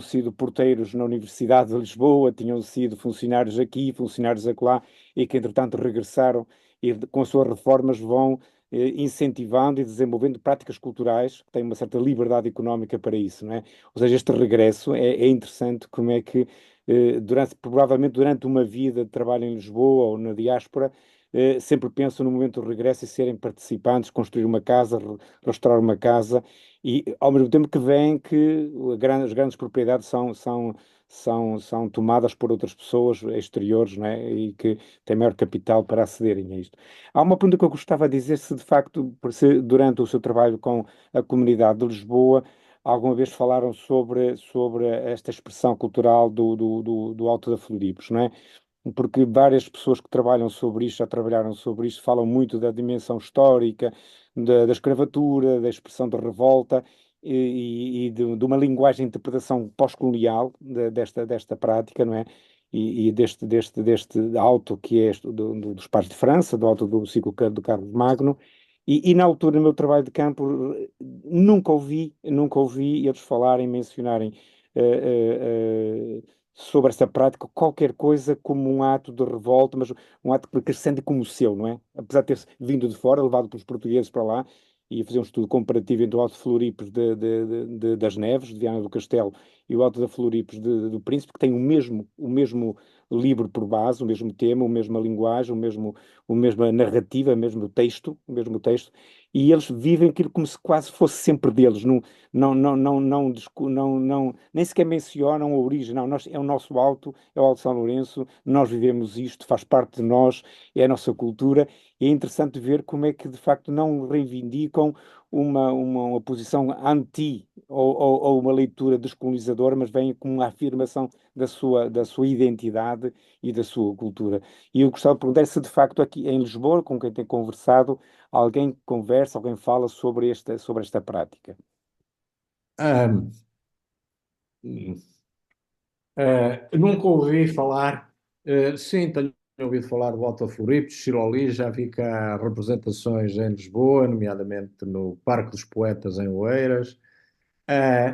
sido porteiros na Universidade de Lisboa, tinham sido funcionários aqui, funcionários acolá, e que entretanto regressaram e com as suas reformas vão incentivando e desenvolvendo práticas culturais que têm uma certa liberdade económica para isso, não é? Ou seja, este regresso é interessante como é que, provavelmente durante uma vida de trabalho em Lisboa ou na diáspora, sempre pensam no momento do regresso e serem participantes, construir uma casa, restaurar uma casa, e ao mesmo tempo que veem que as grandes propriedades são tomadas por outras pessoas exteriores, não é? E que têm maior capital para acederem a isto. Há uma pergunta que eu gostava de dizer se de facto, durante o seu trabalho com a comunidade de Lisboa, alguma vez falaram sobre esta expressão cultural do Alto da Floripos, não é? Porque várias pessoas que trabalham sobre isto, já trabalharam sobre isto, falam muito da dimensão histórica, da escravatura, da expressão de revolta de uma linguagem de interpretação pós-colonial desta prática, não é? E deste auto que é dos pares de França, do auto do ciclo do Carlos Magno. E na altura, no meu trabalho de campo, nunca ouvi eles falarem, mencionarem sobre essa prática, qualquer coisa como um ato de revolta, mas um ato que se sente como o seu, não é? Apesar de ter vindo de fora, levado pelos portugueses para lá, e fazer um estudo comparativo entre o Alto de Floripos das Neves, de Viana do Castelo, e o Alto da Floripos do Príncipe, que tem o mesmo livro por base, o mesmo tema, a mesma linguagem, a mesma narrativa, o mesmo texto, e eles vivem aquilo como se quase fosse sempre deles, nem sequer mencionam a origem, não, é o nosso alto, é o Alto São Lourenço, nós vivemos isto, faz parte de nós, é a nossa cultura, e é interessante ver como é que de facto não reivindicam uma posição anti ou uma leitura descolonizadora, mas vêm como uma afirmação da sua identidade e da sua cultura. E eu gostava de perguntar se de facto aqui em Lisboa, com quem tem conversado, alguém conversa, alguém fala sobre esta prática. Ah, nunca ouvi falar, sim, tenho ouvido falar de Volta Floripe, Chiroli, já vi cá representações em Lisboa, nomeadamente no Parque dos Poetas em Oeiras.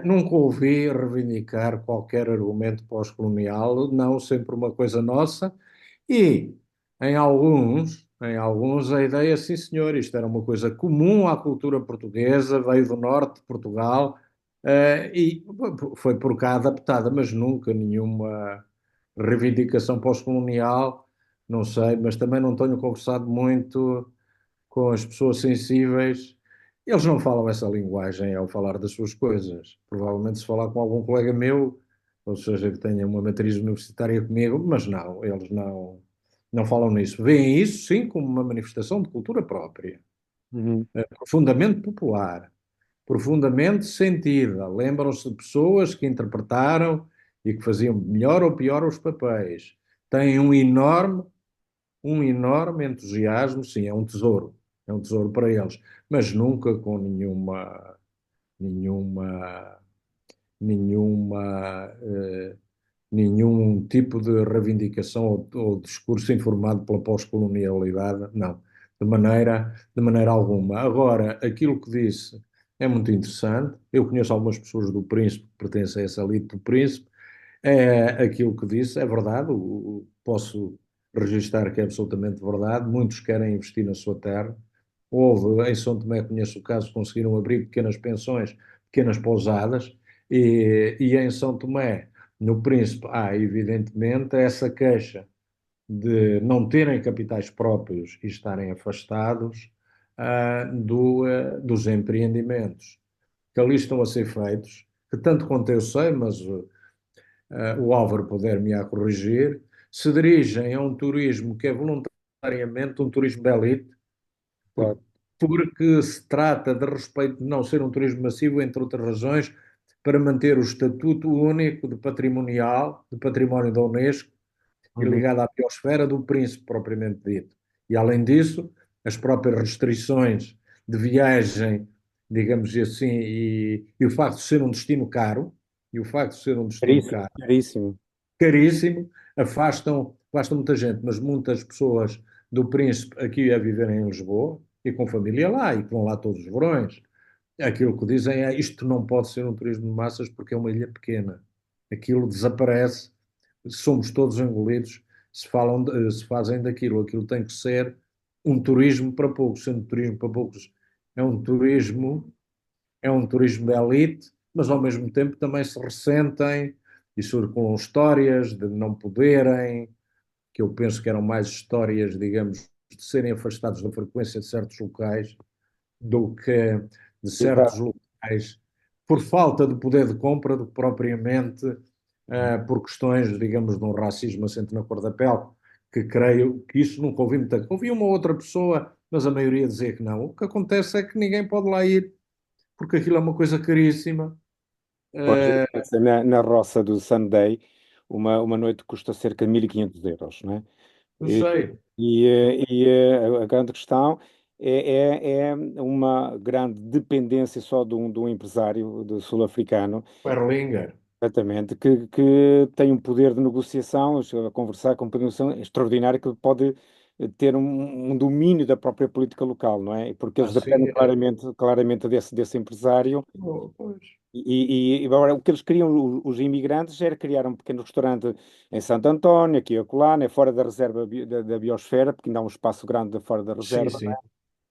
Nunca ouvi reivindicar qualquer argumento pós-colonial, não, sempre uma coisa nossa. E em alguns a ideia, sim senhor, isto era uma coisa comum à cultura portuguesa, veio do norte de Portugal, e foi por cá adaptada, mas nunca nenhuma reivindicação pós-colonial, não sei, mas também não tenho conversado muito com as pessoas sensíveis. Eles não falam essa linguagem ao falar das suas coisas. Provavelmente se falar com algum colega meu, ou seja, que tenha uma matriz universitária comigo, mas não, eles não falam nisso. Veem isso, sim, como uma manifestação de cultura própria, Uhum. profundamente popular, profundamente sentida. Lembram-se de pessoas que interpretaram e que faziam melhor ou pior os papéis. Têm um enorme entusiasmo, sim, é um tesouro para eles, mas nunca com nenhuma, nenhuma, nenhum tipo de reivindicação ou discurso informado pela pós-colonialidade, não, de maneira alguma. Agora, aquilo que disse é muito interessante. Eu conheço algumas pessoas do Príncipe que pertencem a essa elite do Príncipe. Aquilo que disse é verdade, posso registar que é absolutamente verdade. Muitos querem investir na sua terra. Houve, em São Tomé, conheço o caso, conseguiram abrir pequenas pensões, pequenas pousadas, e em São Tomé, no Príncipe, há evidentemente essa queixa de não terem capitais próprios e estarem afastados dos empreendimentos que ali estão a ser feitos, que tanto quanto eu sei, mas o Álvaro poder-me-á corrigir, se dirigem a um turismo que é voluntariamente um turismo de elite, por- Claro. porque se trata de respeito de não ser um turismo massivo, entre outras razões, para manter o estatuto único de património da Unesco e Uhum. ligado à biosfera do Príncipe, propriamente dito. E, além disso, as próprias restrições de viagem, digamos assim, e o facto de ser um destino caro, e o facto de ser um destino Caríssimo, caro, caríssimo. caríssimo, afastam muita gente, mas muitas pessoas do Príncipe aqui a viverem em Lisboa e com família lá e que vão lá todos os verões. Aquilo que dizem é isto não pode ser um turismo de massas porque é uma ilha pequena. Aquilo desaparece, somos todos engolidos se fazem daquilo. Aquilo tem que ser um turismo para poucos, sendo turismo para poucos é um turismo, é um turismo de elite, mas ao mesmo tempo também se ressentem e circulam histórias de não poderem, que eu penso que eram mais histórias, digamos, de serem afastados da frequência de certos locais do que de certos Exato. locais por falta de poder de compra do que propriamente por questões, digamos, de um racismo assente na cor da pele, que creio que isso nunca ouvi muita. Ouvi uma outra pessoa, mas a maioria dizia que não. O que acontece é que ninguém pode lá ir, porque aquilo é uma coisa caríssima. Pois, Uh, na roça do Sunday, uma noite custa cerca de 1.500 euros, não é? não sei, A grande questão é uma grande dependência só de um empresário sul-africano, Erlinger. exatamente, que tem um poder de negociação, a conversar com um poder de negociação extraordinário, que pode ter um domínio da própria política local, não é? Porque eles Assim, dependem claramente desse empresário. pois, E agora, o que eles queriam, os imigrantes, era criar um pequeno restaurante em Santo António, aqui e acolá, né, fora da reserva da biosfera, porque ainda há um espaço grande fora da sim, reserva, sim.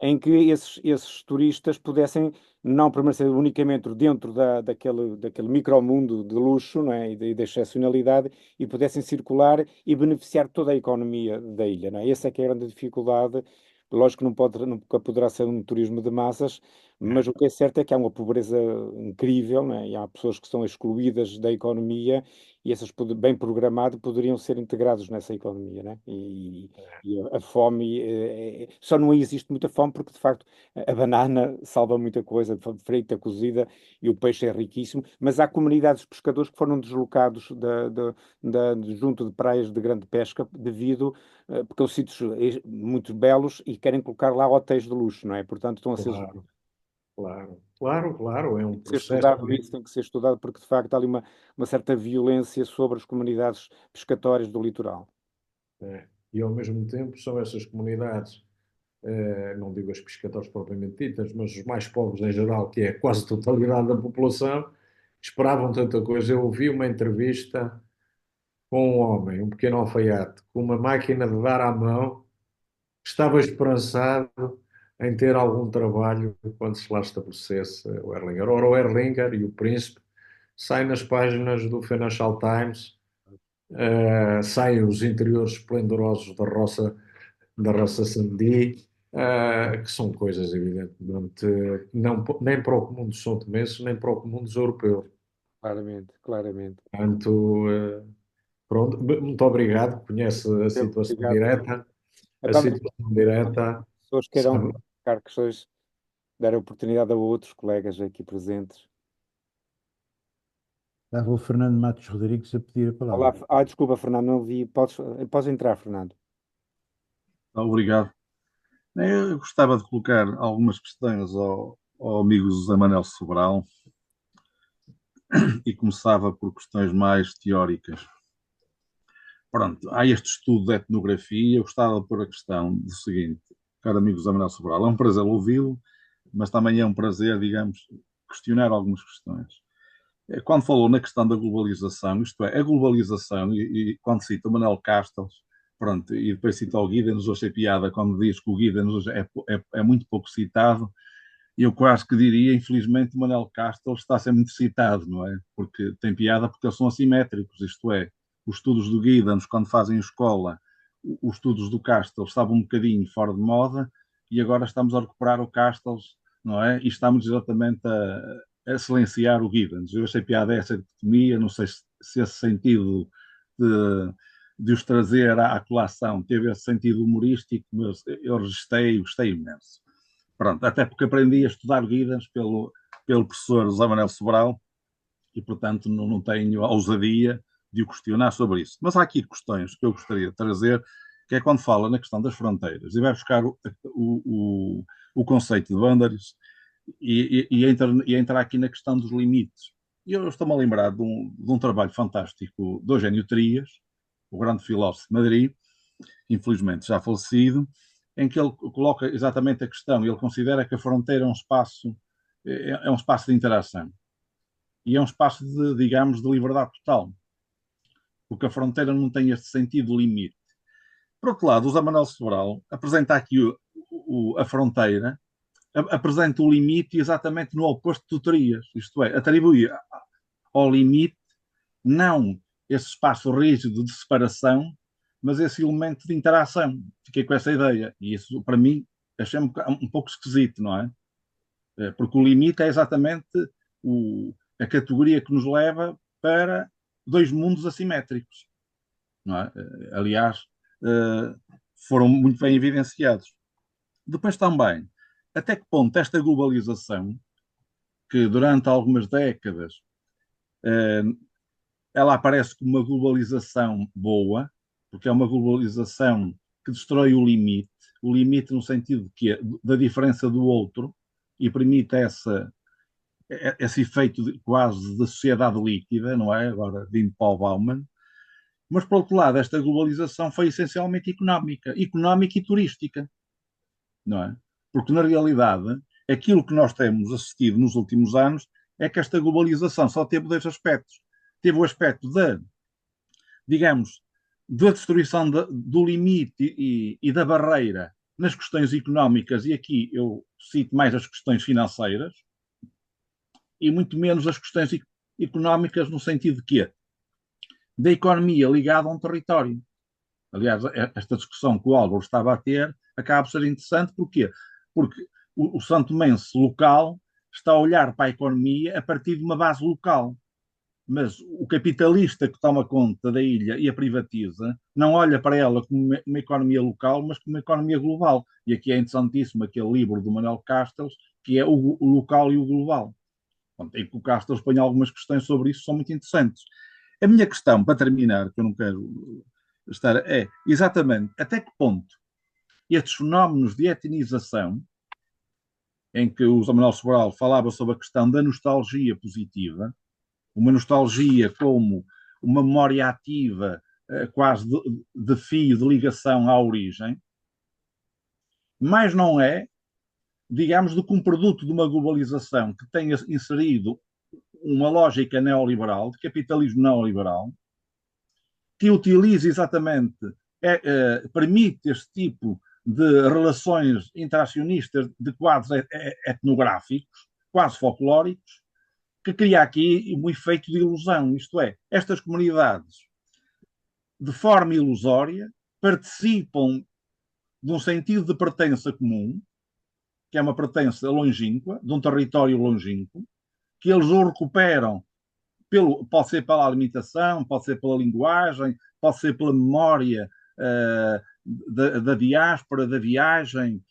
em que esses turistas pudessem não permanecer unicamente dentro daquele micromundo de luxo, não é, e da excepcionalidade, e pudessem circular e beneficiar toda a economia da ilha, não é? Essa é que é a grande dificuldade. Lógico que nunca poderá ser um turismo de massas, mas o que é certo é que há uma pobreza incrível, não é? E há pessoas que são excluídas da economia e essas, bem programadas, poderiam ser integrados nessa economia, né? E a fome, só não existe muita fome porque, de facto, a banana salva muita coisa, frita, cozida, e o peixe é riquíssimo, mas há comunidades de pescadores que foram deslocados junto de praias de grande pesca devido, porque são sítios muito belos e querem colocar lá hotéis de luxo, não é? Portanto, estão a ser Claro, claro, claro, claro, é um tem que ser processo. estudado isso, tem que ser estudado porque, de facto, há ali uma certa violência sobre as comunidades pescatórias do litoral. E ao mesmo tempo são essas comunidades, não digo as pescadores propriamente ditas, mas os mais pobres em geral, que é quase a totalidade da população, esperavam tanta coisa. Eu ouvi uma entrevista com um homem, um pequeno alfaiate, com uma máquina de dar à mão, que estava esperançado em ter algum trabalho quando se lá estabelecesse o Erlinger. Ora, o Erlinger e o Príncipe saem nas páginas do Financial Times, saem os interiores esplendorosos da raça Sandi, que são coisas, evidentemente, não, nem para o comum dos são tomenses, nem para o comum dos europeus. Claramente, claramente. Portanto, pronto, muito obrigado, conhece Obrigado. a Então, situação direta, pessoas queiram sabe? colocar questões, dar a oportunidade a outros colegas aqui presentes. Estava o Fernando Matos Rodrigues a pedir a Olá, palavra. desculpa, Fernando, não vi. Podes entrar, Fernando. Obrigado. Eu gostava de colocar algumas questões ao amigo José Manuel Sobral e começava por questões mais teóricas. Pronto, há este estudo de etnografia. Eu gostava de pôr a questão do seguinte, caro amigo José Manuel Sobral, é um prazer ouvi-lo, mas também é um prazer, digamos, questionar algumas questões. Quando falou na questão da globalização, isto é, a globalização, e quando cita o Manuel Castells, pronto, e depois cita o Giddens, hoje é piada quando diz que o Giddens hoje é muito pouco citado, e eu quase que diria, infelizmente, o Manuel Castells está a ser muito citado, não é? Porque tem piada porque eles são assimétricos, isto é, os estudos do Giddens, quando fazem escola, os estudos do Castells estavam um bocadinho fora de moda, e agora estamos a recuperar o Castells, não é? E estamos exatamente a silenciar o Giddens. Eu achei piada essa dicotomia, não sei se esse sentido de os trazer à colação teve esse sentido humorístico, mas eu gostei imenso. Pronto, até porque aprendi a estudar Giddens pelo professor José Manuel Sobral e, portanto, não tenho a ousadia de o questionar sobre isso. Mas há aqui questões que eu gostaria de trazer, que é quando fala na questão das fronteiras e vai buscar o conceito de boundaries e entra aqui na questão dos limites. E eu estou-me a lembrar de um trabalho fantástico do Eugênio Trias, o grande filósofo de Madrid, infelizmente já falecido, em que ele coloca exatamente a questão. Ele considera que a fronteira é um espaço de interação e é um espaço de, digamos, de liberdade total, porque a fronteira não tem este sentido limite. Por outro lado, o Zé Manuel Sobral apresenta aqui a fronteira apresenta o limite exatamente no oposto que tu terias, isto é, atribui ao limite não esse espaço rígido de separação, mas esse elemento de interação. Fiquei com essa ideia. E isso, para mim, achei um pouco esquisito, não é? Porque o limite é exatamente a categoria que nos leva para dois mundos assimétricos, não é? Aliás, foram muito bem evidenciados. Depois também, até que ponto esta globalização, que durante algumas décadas ela aparece como uma globalização boa, porque é uma globalização que destrói o limite no sentido de que, da diferença do outro, e permite esse efeito quase de sociedade líquida, não é? Agora, vindo para o Bauman. Mas, por outro lado, esta globalização foi essencialmente económica e turística, não é? Porque, na realidade, aquilo que nós temos assistido nos últimos anos é que esta globalização só teve dois aspectos. Teve o aspecto digamos, da destruição do limite e da barreira nas questões económicas, e aqui eu cito mais as questões financeiras, e muito menos as questões económicas no sentido de quê? Da economia ligada a um território. Aliás, esta discussão que o Álvaro estava a ter acaba por ser interessante. Porquê? Porque o santomense local está a olhar para a economia a partir de uma base local. Mas o capitalista que toma conta da ilha e a privatiza não olha para ela como uma economia local, mas como uma economia global. E aqui é interessantíssimo aquele livro do Manuel Castells, que é o local e o global. E que o Castells põe algumas questões sobre isso, são muito interessantes. A minha questão, para terminar, que eu não quero estar, é exatamente até que ponto estes fenómenos de etnização, em que o José Manuel Sobral falava sobre a questão da nostalgia positiva, uma nostalgia como uma memória ativa, quase de fio, de ligação à origem, mas não é, digamos, do que um produto de uma globalização que tenha inserido uma lógica neoliberal, de capitalismo neoliberal, que utiliza exatamente, permite este tipo de relações interacionistas de quadros etnográficos, quase folclóricos, que cria aqui um efeito de ilusão, isto é, estas comunidades, de forma ilusória, participam de um sentido de pertença comum, que é uma pertença longínqua, de um território longínquo, que eles o recuperam, pode ser pela alimentação, pode ser pela linguagem, pode ser pela memória da diáspora, da viagem,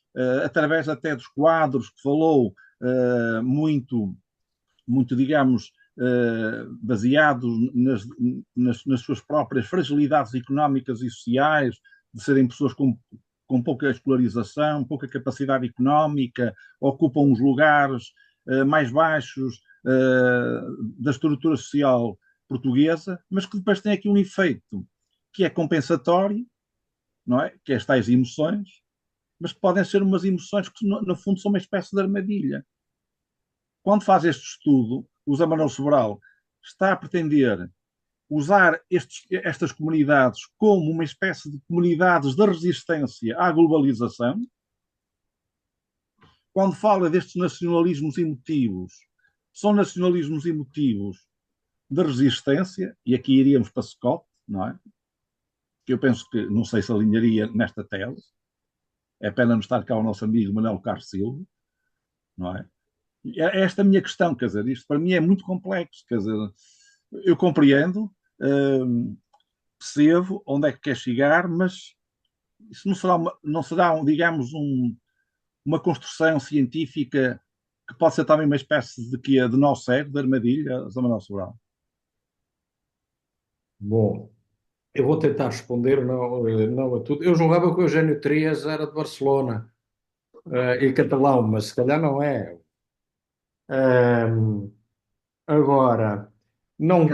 através até dos quadros que falou, muito, digamos, baseados nas suas próprias fragilidades económicas e sociais, de serem pessoas com pouca escolarização, pouca capacidade económica, ocupam os lugares mais baixos da estrutura social portuguesa, mas que depois tem aqui um efeito que é compensatório, não é? Que é as tais emoções, mas que podem ser umas emoções que, no fundo, são uma espécie de armadilha. Quando faz este estudo, o Zé Manuel Sobral está a pretender usar estas comunidades como uma espécie de comunidades de resistência à globalização. Quando fala destes nacionalismos emotivos, são nacionalismos emotivos de resistência, e aqui iríamos para Scott, não é? Que eu penso que, não sei se alinharia nesta tese, é pena não estar cá o nosso amigo Manuel Carlos Silva, não é? É esta a minha questão, quer dizer, isto para mim é muito complexo, quer dizer, eu compreendo, percebo onde é que quer chegar, mas isso não será digamos, uma construção científica que pode ser também uma espécie de nó cego, de armadilha, Zé Manuel Sobral. Bom, eu vou tentar responder não a tudo. Eu julgava que o Eugénio Trias era de Barcelona e catalão, mas se calhar não é. Agora, não.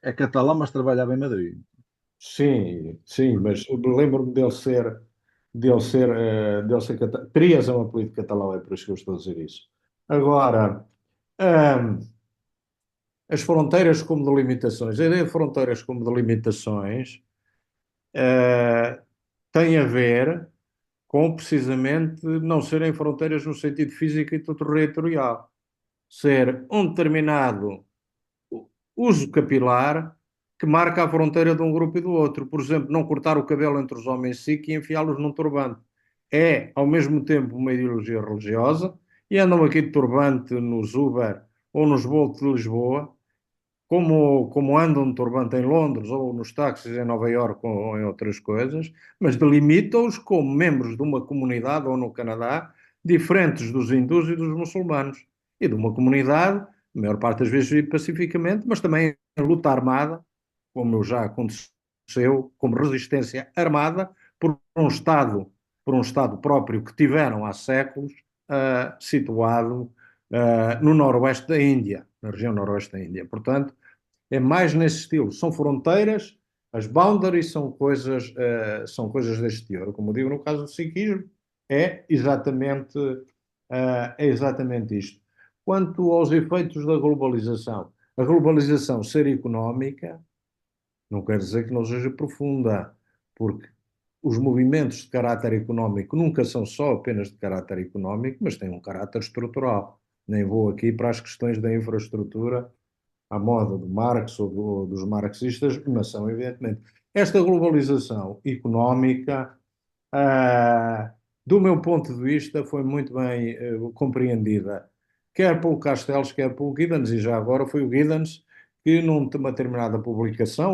É catalão, mas trabalhava em Madrid. Sim, sim, mas lembro-me dele ser catalão. Trias é um apelido catalão, é por isso que eu estou a dizer isso. Agora, ahm, as fronteiras como delimitações. A ideia de fronteiras como delimitações tem a ver com precisamente não serem fronteiras no sentido físico e territorial. Ser um determinado uso capilar que marca a fronteira de um grupo e do outro. Por exemplo, não cortar o cabelo entre os homens sikh e enfiá-los num turbante. É, ao mesmo tempo, uma ideologia religiosa e andam aqui de turbante nos Uber ou nos Bolt de Lisboa, como andam de turbante em Londres ou nos táxis em Nova Iorque ou em outras coisas, mas delimitam-os como membros de uma comunidade ou no Canadá diferentes dos hindus e dos muçulmanos e de uma comunidade, a maior parte das vezes pacificamente, mas também em luta armada, como já aconteceu, como resistência armada por um Estado próprio que tiveram há séculos, situado no noroeste da Índia, na região noroeste da Índia. Portanto, é mais nesse estilo. São fronteiras, as boundaries são coisas deste teor. Como digo, no caso do sikhismo, é exatamente isto. Quanto aos efeitos da globalização, a globalização ser económica não quer dizer que não seja profunda, porque os movimentos de caráter económico nunca são só apenas de caráter económico, mas têm um caráter estrutural. Nem vou aqui para as questões da infraestrutura à moda do Marx ou dos marxistas, mas são, evidentemente. Esta globalização económica, ah, do meu ponto de vista, foi muito bem compreendida, quer pelo Castells, quer pelo Giddens, e já agora foi o Giddens que, numa determinada publicação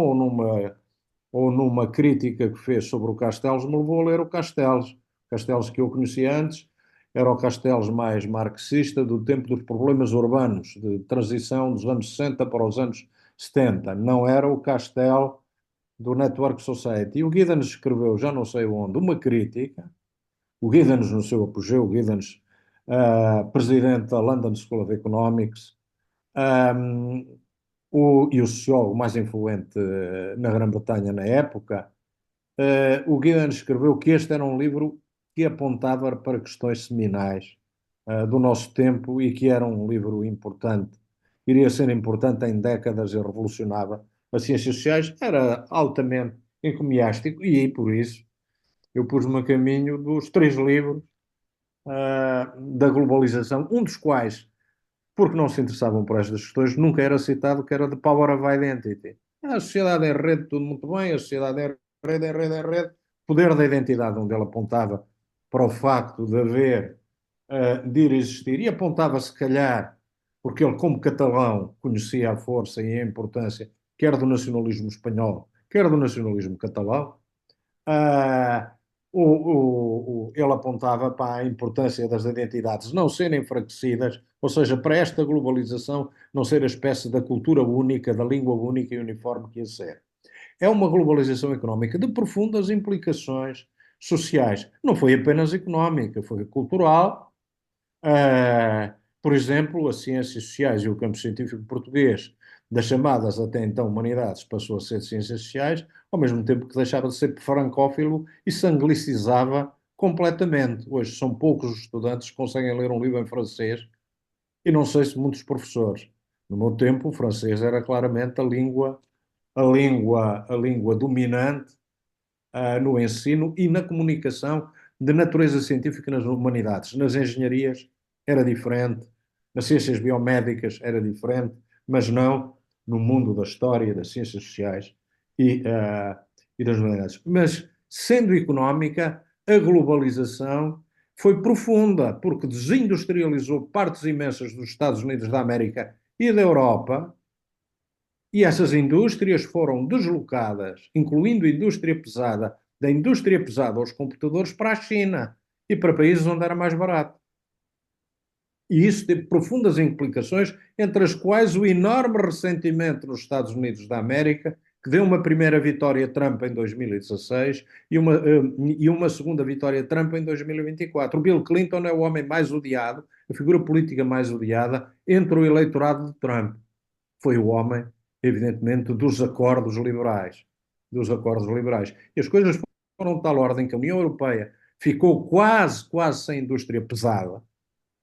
ou numa crítica que fez sobre o Castells, me levou a ler o Castells. Castells que eu conhecia antes era o Castells mais marxista do tempo dos problemas urbanos, de transição dos anos 60 para os anos 70. Não era o Castell do Network Society. E o Giddens escreveu, já não sei onde, uma crítica. O Giddens, no seu apogeu, o Giddens, presidente da London School of Economics, e o sociólogo mais influente na Grã-Bretanha na época, o Giddens escreveu que este era um livro que apontava para questões seminais do nosso tempo e que era um livro importante, iria ser importante em décadas e revolucionava as ciências sociais, era altamente encomiástico e por isso eu pus-me a caminho dos 3 livros da globalização, um dos quais, porque não se interessavam por estas questões, nunca era citado, que era The Power of Identity. A sociedade em rede, tudo muito bem, a sociedade em rede, poder da identidade, onde ele apontava para o facto de haver, de ir existir, e apontava se calhar, porque ele, como catalão, conhecia a força e a importância, quer do nacionalismo espanhol, quer do nacionalismo catalão, ah, ele apontava para a importância das identidades não serem enfraquecidas, ou seja, para esta globalização não ser a espécie da cultura única, da língua única e uniforme que ia ser. É uma globalização económica de profundas implicações sociais. Não foi apenas económica, foi cultural. Por exemplo, as ciências sociais e o campo científico português, das chamadas até então humanidades, passou a ser de ciências sociais, ao mesmo tempo que deixava de ser francófilo e se anglicizava completamente. Hoje são poucos os estudantes que conseguem ler um livro em francês e não sei se muitos professores. No meu tempo, o francês era claramente a língua dominante no ensino e na comunicação de natureza científica nas humanidades. Nas engenharias era diferente, nas ciências biomédicas era diferente, mas não no mundo da história, das ciências sociais e das humanidades. Mas, sendo económica, a globalização foi profunda, porque desindustrializou partes imensas dos Estados Unidos da América e da Europa, e essas indústrias foram deslocadas, incluindo a indústria pesada, da indústria pesada aos computadores para a China e para países onde era mais barato. E isso teve profundas implicações, entre as quais o enorme ressentimento nos Estados Unidos da América, que deu uma primeira vitória Trump em 2016 e uma segunda vitória Trump em 2024. O Bill Clinton é o homem mais odiado, a figura política mais odiada entre o eleitorado de Trump. Foi o homem, evidentemente, dos acordos liberais. Dos acordos liberais. E as coisas foram de tal ordem que a União Europeia ficou quase sem indústria pesada.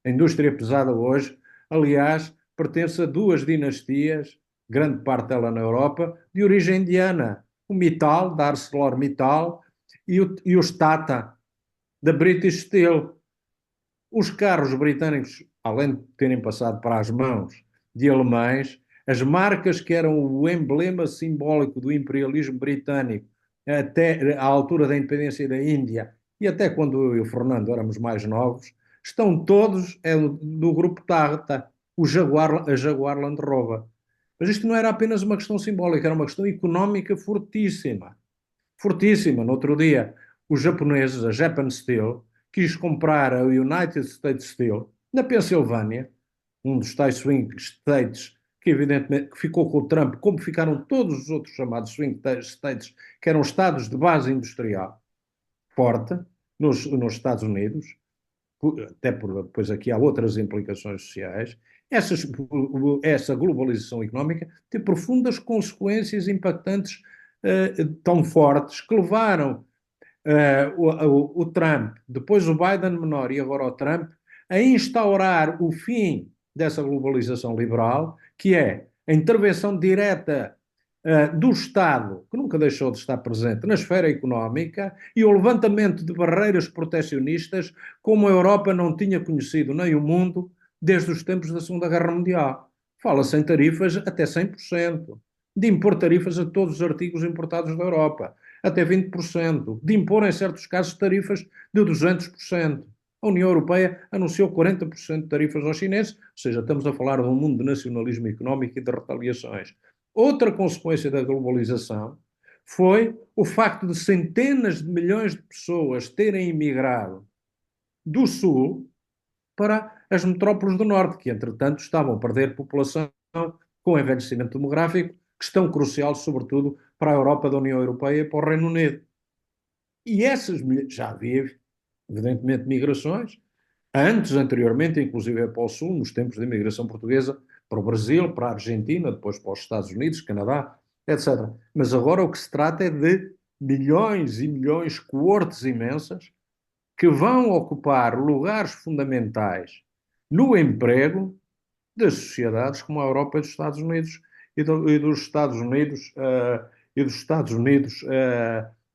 A indústria pesada hoje, aliás, pertence a 2 dinastias, grande parte dela na Europa, de origem indiana. O Mittal, da ArcelorMittal, e os Tata, da British Steel. Os carros britânicos, além de terem passado para as mãos de alemães, as marcas que eram o emblema simbólico do imperialismo britânico até à altura da independência da Índia e até quando eu e o Fernando éramos mais novos, estão todos do grupo Tata, a Jaguar Land Rover. Mas isto não era apenas uma questão simbólica, era uma questão económica fortíssima. Fortíssima. No outro dia, os japoneses, a Japan Steel, quis comprar a United States Steel na Pensilvânia, um dos tais swing states que evidentemente ficou com o Trump, como ficaram todos os outros chamados swing states, que eram estados de base industrial forte nos Estados Unidos, até por depois aqui há outras implicações sociais. Essa globalização económica tem profundas consequências impactantes tão fortes que levaram o Trump, depois o Biden menor e agora o Trump, a instaurar o fim dessa globalização liberal, que é a intervenção direta do Estado, que nunca deixou de estar presente na esfera económica, e o levantamento de barreiras proteccionistas como a Europa não tinha conhecido, nem o mundo, desde os tempos da Segunda Guerra Mundial. Fala-se em tarifas até 100%, de impor tarifas a todos os artigos importados da Europa, até 20%, de impor em certos casos tarifas de 200%. A União Europeia anunciou 40% de tarifas aos chineses, ou seja, estamos a falar de um mundo de nacionalismo económico e de retaliações. Outra consequência da globalização foi o facto de centenas de milhões de pessoas terem emigrado do Sul para as metrópoles do Norte, que entretanto estavam a perder população com o envelhecimento demográfico, questão crucial, sobretudo, para a Europa da União Europeia e para o Reino Unido. E essas já havia, evidentemente, migrações, anteriormente, inclusive para o Sul, nos tempos da imigração portuguesa, para o Brasil, para a Argentina, depois para os Estados Unidos, Canadá, etc. Mas agora o que se trata é de milhões e milhões, coortes imensas, que vão ocupar lugares fundamentais no emprego das sociedades como a Europa e dos Estados Unidos e dos Estados Unidos e dos Estados Unidos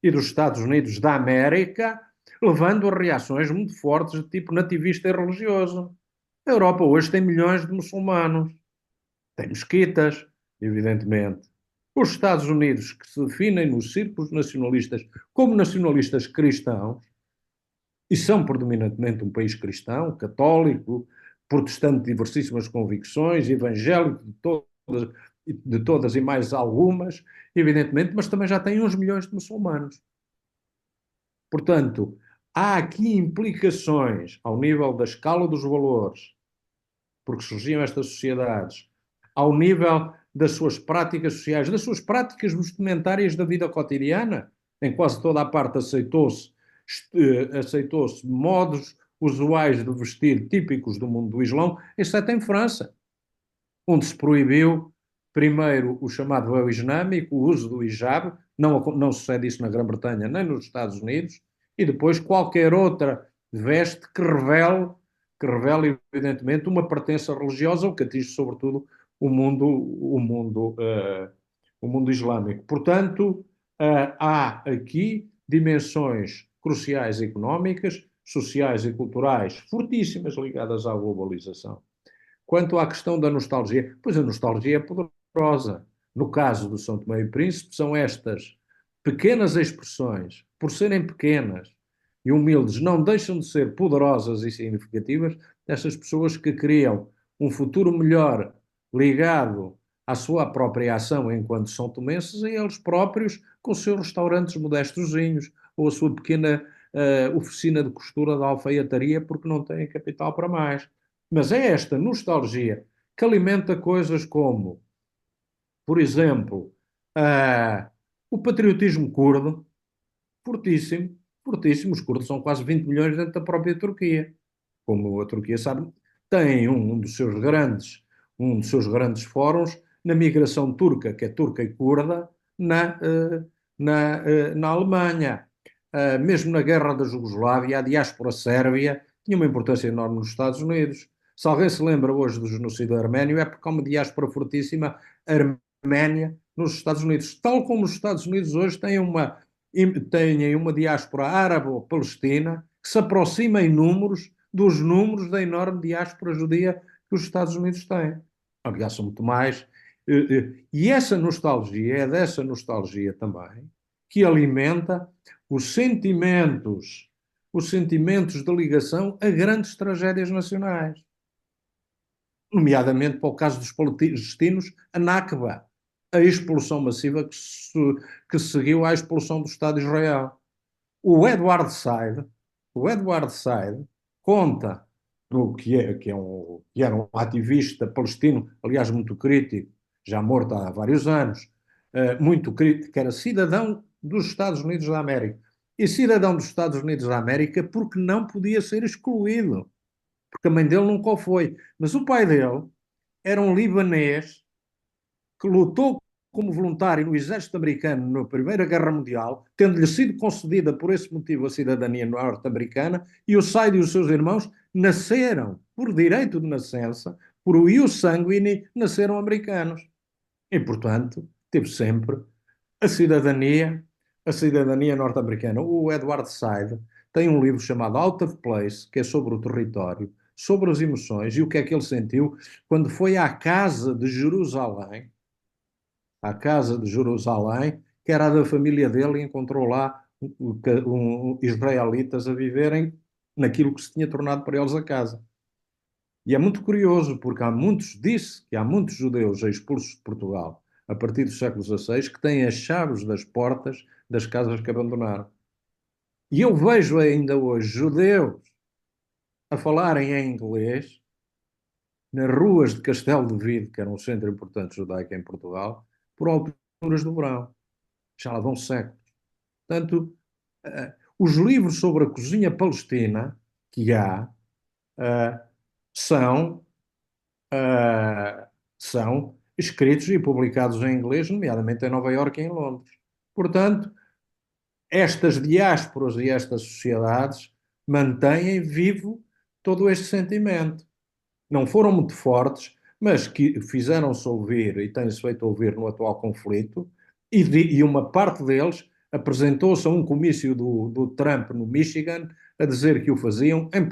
e dos Estados Unidos da América, levando a reações muito fortes de tipo nativista e religioso. A Europa hoje tem milhões de muçulmanos, tem mesquitas, evidentemente. Os Estados Unidos, que se definem nos círculos nacionalistas como nacionalistas cristãos, e são predominantemente um país cristão, católico, protestante de diversíssimas convicções, evangélico de todas e mais algumas, evidentemente, mas também já tem uns milhões de muçulmanos. Portanto, há aqui implicações ao nível da escala dos valores, porque surgiam estas sociedades, ao nível das suas práticas sociais, das suas práticas vestimentárias da vida cotidiana. Em quase toda a parte aceitou-se modos usuais de vestir típicos do mundo do Islão, exceto em França, onde se proibiu primeiro o chamado véu islâmico, o uso do hijab, não sucede isso na Grã-Bretanha nem nos Estados Unidos, e depois qualquer outra veste que revele evidentemente uma pertença religiosa, o que atinge sobretudo o mundo islâmico. Portanto, há aqui dimensões cruciais económicas, sociais e culturais fortíssimas ligadas à globalização. Quanto à questão da nostalgia, pois a nostalgia é poderosa. No caso do São Tomé e Príncipe, são estas pequenas expressões, por serem pequenas e humildes, não deixam de ser poderosas e significativas, destas pessoas que criam um futuro melhor ligado à sua própria ação enquanto são tomenses e eles próprios com os seus restaurantes modestozinhos ou a sua pequena oficina de costura da alfaiataria porque não têm capital para mais. Mas é esta nostalgia que alimenta coisas como, por exemplo, o patriotismo curdo, fortíssimo, fortíssimo. Os curdos são quase 20 milhões dentro da própria Turquia. Como a Turquia sabe, tem um dos seus grandes fóruns na migração turca, que é turca e curda, na Alemanha. Mesmo na guerra da Jugoslávia, a diáspora sérvia tinha uma importância enorme nos Estados Unidos. Se alguém se lembra hoje do genocídio arménio, é porque há uma diáspora fortíssima arménia nos Estados Unidos. Tal como os Estados Unidos hoje têm uma diáspora árabe-palestina, que se aproxima em números dos números da enorme diáspora judia que os Estados Unidos têm. Aliás, são muito mais. E essa nostalgia, é dessa nostalgia também, que alimenta os sentimentos de ligação a grandes tragédias nacionais. Nomeadamente, para o caso dos palestinos, a Nakba, a expulsão massiva que seguiu à expulsão do Estado de Israel. O Edward Said conta que era um ativista palestino, aliás, muito crítico, já morto há vários anos, muito crítico, que era cidadão dos Estados Unidos da América. E cidadão dos Estados Unidos da América porque não podia ser excluído, porque a mãe dele nunca o foi. Mas o pai dele era um libanês que lutou como voluntário no exército americano na Primeira Guerra Mundial, tendo-lhe sido concedida por esse motivo a cidadania norte-americana, e o Said e os seus irmãos nasceram, por direito de nascença, por o ius sanguine, nasceram americanos. E, portanto, teve sempre a cidadania, a cidadania norte-americana. O Edward Said tem um livro chamado Out of Place, que é sobre o território, sobre as emoções e o que é que ele sentiu quando foi à casa de Jerusalém, que era da família dele, e encontrou lá israelitas a viverem naquilo que se tinha tornado para eles a casa. E é muito curioso, porque disse que há muitos judeus expulsos de Portugal a partir do século XVI que têm as chaves das portas das casas que abandonaram. E eu vejo ainda hoje judeus a falarem em inglês nas ruas de Castelo de Vide, que era um centro importante judaico em Portugal, por alturas do verão. Já lá vão séculos. Portanto, os livros sobre a cozinha palestina que há são escritos e publicados em inglês, nomeadamente em Nova Iorque e em Londres. Portanto, estas diásporas e estas sociedades mantêm vivo todo este sentimento. Não foram muito fortes, mas que fizeram-se ouvir e têm-se feito ouvir no atual conflito, e uma parte deles apresentou-se a um comício do Trump no Michigan a dizer que o faziam em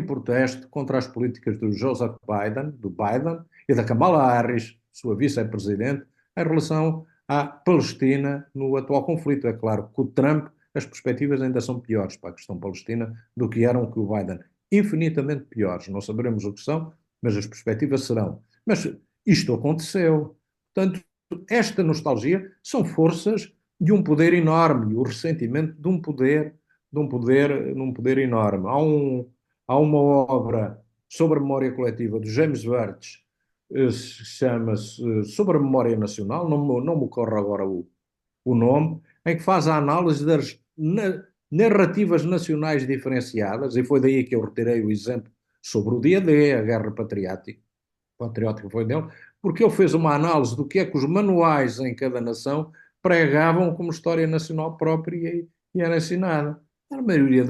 protesto contra as políticas do Joseph Biden, e da Kamala Harris, sua vice-presidente, em relação à Palestina no atual conflito. É claro que o Trump, as perspectivas ainda são piores para a questão palestina do que eram que o Biden. Infinitamente piores. Não saberemos o que são, mas as perspectivas serão. Mas isto aconteceu. Portanto, esta nostalgia são forças de um poder enorme, o ressentimento de um poder enorme. Há uma obra sobre a memória coletiva do James Burch, chama-se Sobre a Memória Nacional, não me ocorre agora o nome, em que faz a análise das narrativas nacionais diferenciadas, e foi daí que eu retirei o exemplo sobre o dia D, a Guerra Patriótica foi dele, porque ele fez uma análise do que é que os manuais em cada nação pregavam como história nacional própria e era ensinada. Na maioria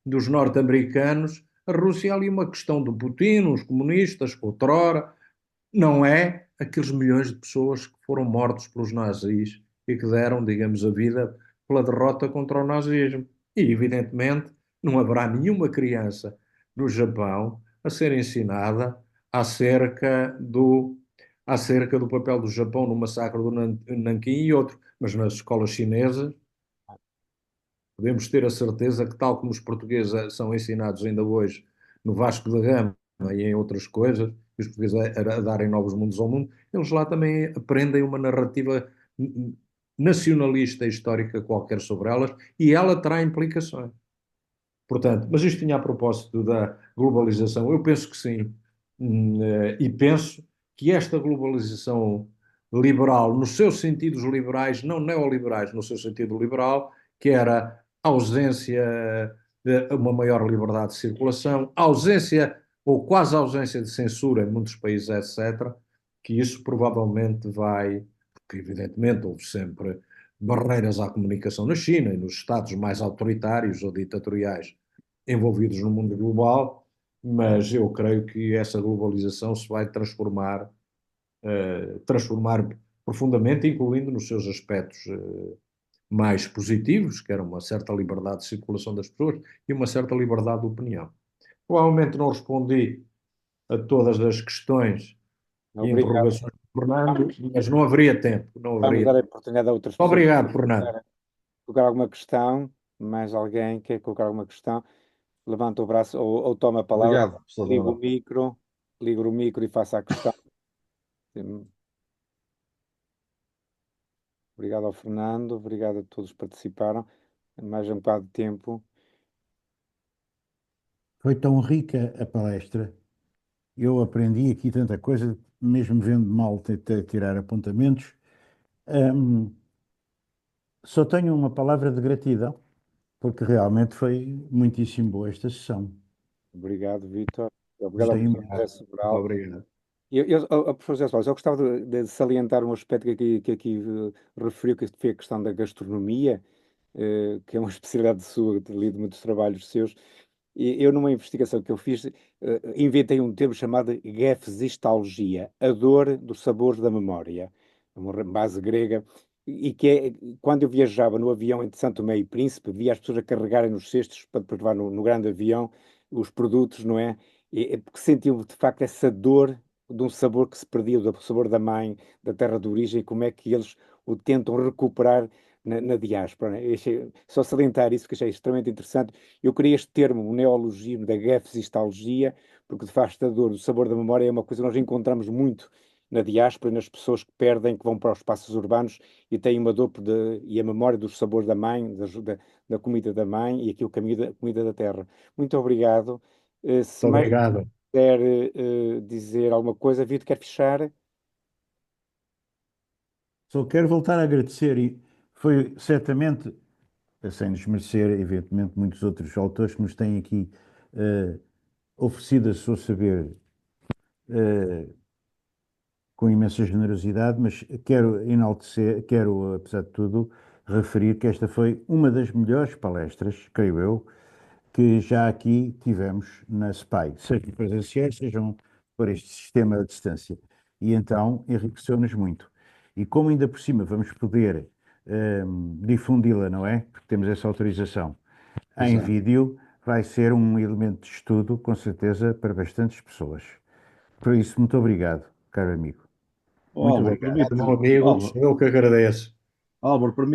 dos norte-americanos, a Rússia é ali uma questão do Putin, os comunistas, outrora, não é aqueles milhões de pessoas que foram mortos pelos nazis e que deram, digamos, a vida pela derrota contra o nazismo. E, evidentemente, não haverá nenhuma criança no Japão a ser ensinada acerca do papel do Japão no massacre do Nanquim e outro. Mas nas escolas chinesas podemos ter a certeza que, tal como os portugueses são ensinados ainda hoje no Vasco da Gama e em outras coisas, e os portugueses a darem novos mundos ao mundo, eles lá também aprendem uma narrativa nacionalista e histórica qualquer sobre elas, e ela terá implicações. Portanto, mas isto tinha a propósito da globalização. Eu penso que sim, e penso que esta globalização liberal, nos seus sentidos liberais, não neoliberais, no seu sentido liberal, que era a ausência de uma maior liberdade de circulação, ausência ou quase ausência de censura em muitos países, etc., que isso provavelmente vai, porque evidentemente houve sempre barreiras à comunicação na China e nos Estados mais autoritários ou ditatoriais envolvidos no mundo global, mas eu creio que essa globalização se vai transformar profundamente, incluindo nos seus aspectos mais positivos, que era uma certa liberdade de circulação das pessoas e uma certa liberdade de opinião. Provavelmente não respondi a todas as questões e Obrigado. interrogações do Fernando, mas não haveria tempo. Não Vamos haveria dar a tempo. oportunidade a outras pessoas Obrigado, Fernando. colocar alguma questão. Mais alguém quer colocar alguma questão? Levanta o braço ou toma a palavra, Obrigado, professor liga o Manuel. micro, liga o micro e faça a questão. Sim. Obrigado ao Fernando, obrigado a todos que participaram. Mais um bocado de tempo. Foi tão rica a palestra. Eu aprendi aqui tanta coisa, mesmo vendo mal tentei tirar apontamentos. Ahm, Só tenho uma palavra de gratidão, porque realmente foi muitíssimo boa esta sessão. Obrigado, Vítor. Obrigado ao Gostei professor José imenso. Sobral. Obrigado. Ao professor José Soares, eu gostava de salientar um aspecto que aqui referiu, que foi a questão da gastronomia, que é uma especialidade sua, tenho lido muitos trabalhos seus. E eu, numa investigação que eu fiz, inventei um termo chamado gefsistalgia, a dor dos sabores da memória, uma base grega, e que é, quando eu viajava no avião entre Santo Tomé e Príncipe, via as pessoas a carregarem nos cestos para depois levar no grande avião os produtos, não é? É porque sentiam de facto essa dor de um sabor que se perdia, do sabor da mãe, da terra de origem, e como é que eles o tentam recuperar na diáspora, né? Só salientar isso, que achei extremamente interessante. Eu queria este termo, o neologismo da gefsistalgia, porque de facto a dor, o sabor da memória é uma coisa que nós encontramos muito na diáspora, nas pessoas que perdem, que vão para os espaços urbanos e têm uma dor e a memória dos sabores da mãe, da comida da mãe e aquilo que a comida da terra. Muito obrigado. Se Muito mais obrigado. quer dizer alguma coisa, Vitor, quer fechar? Só quero voltar a agradecer e foi certamente, sem desmerecer, evidentemente, muitos outros autores que nos têm aqui eh, oferecido o seu saber eh, com imensa generosidade, mas quero enaltecer, quero, apesar de tudo, referir que esta foi uma das melhores palestras, creio eu, que já aqui tivemos na SPAI, sejam presenciais, sejam por este sistema à distância. E então enriqueceu-nos muito. E como ainda por cima vamos poder difundi-la, não é? Porque temos essa autorização em Exato. vídeo, vai ser um elemento de estudo, com certeza, para bastantes pessoas. Por isso, muito obrigado, caro amigo. Ó, Muito Álvaro, obrigado. Obrigado, permite, meu amigo. Álvaro, Eu que agradeço. Álvaro, permite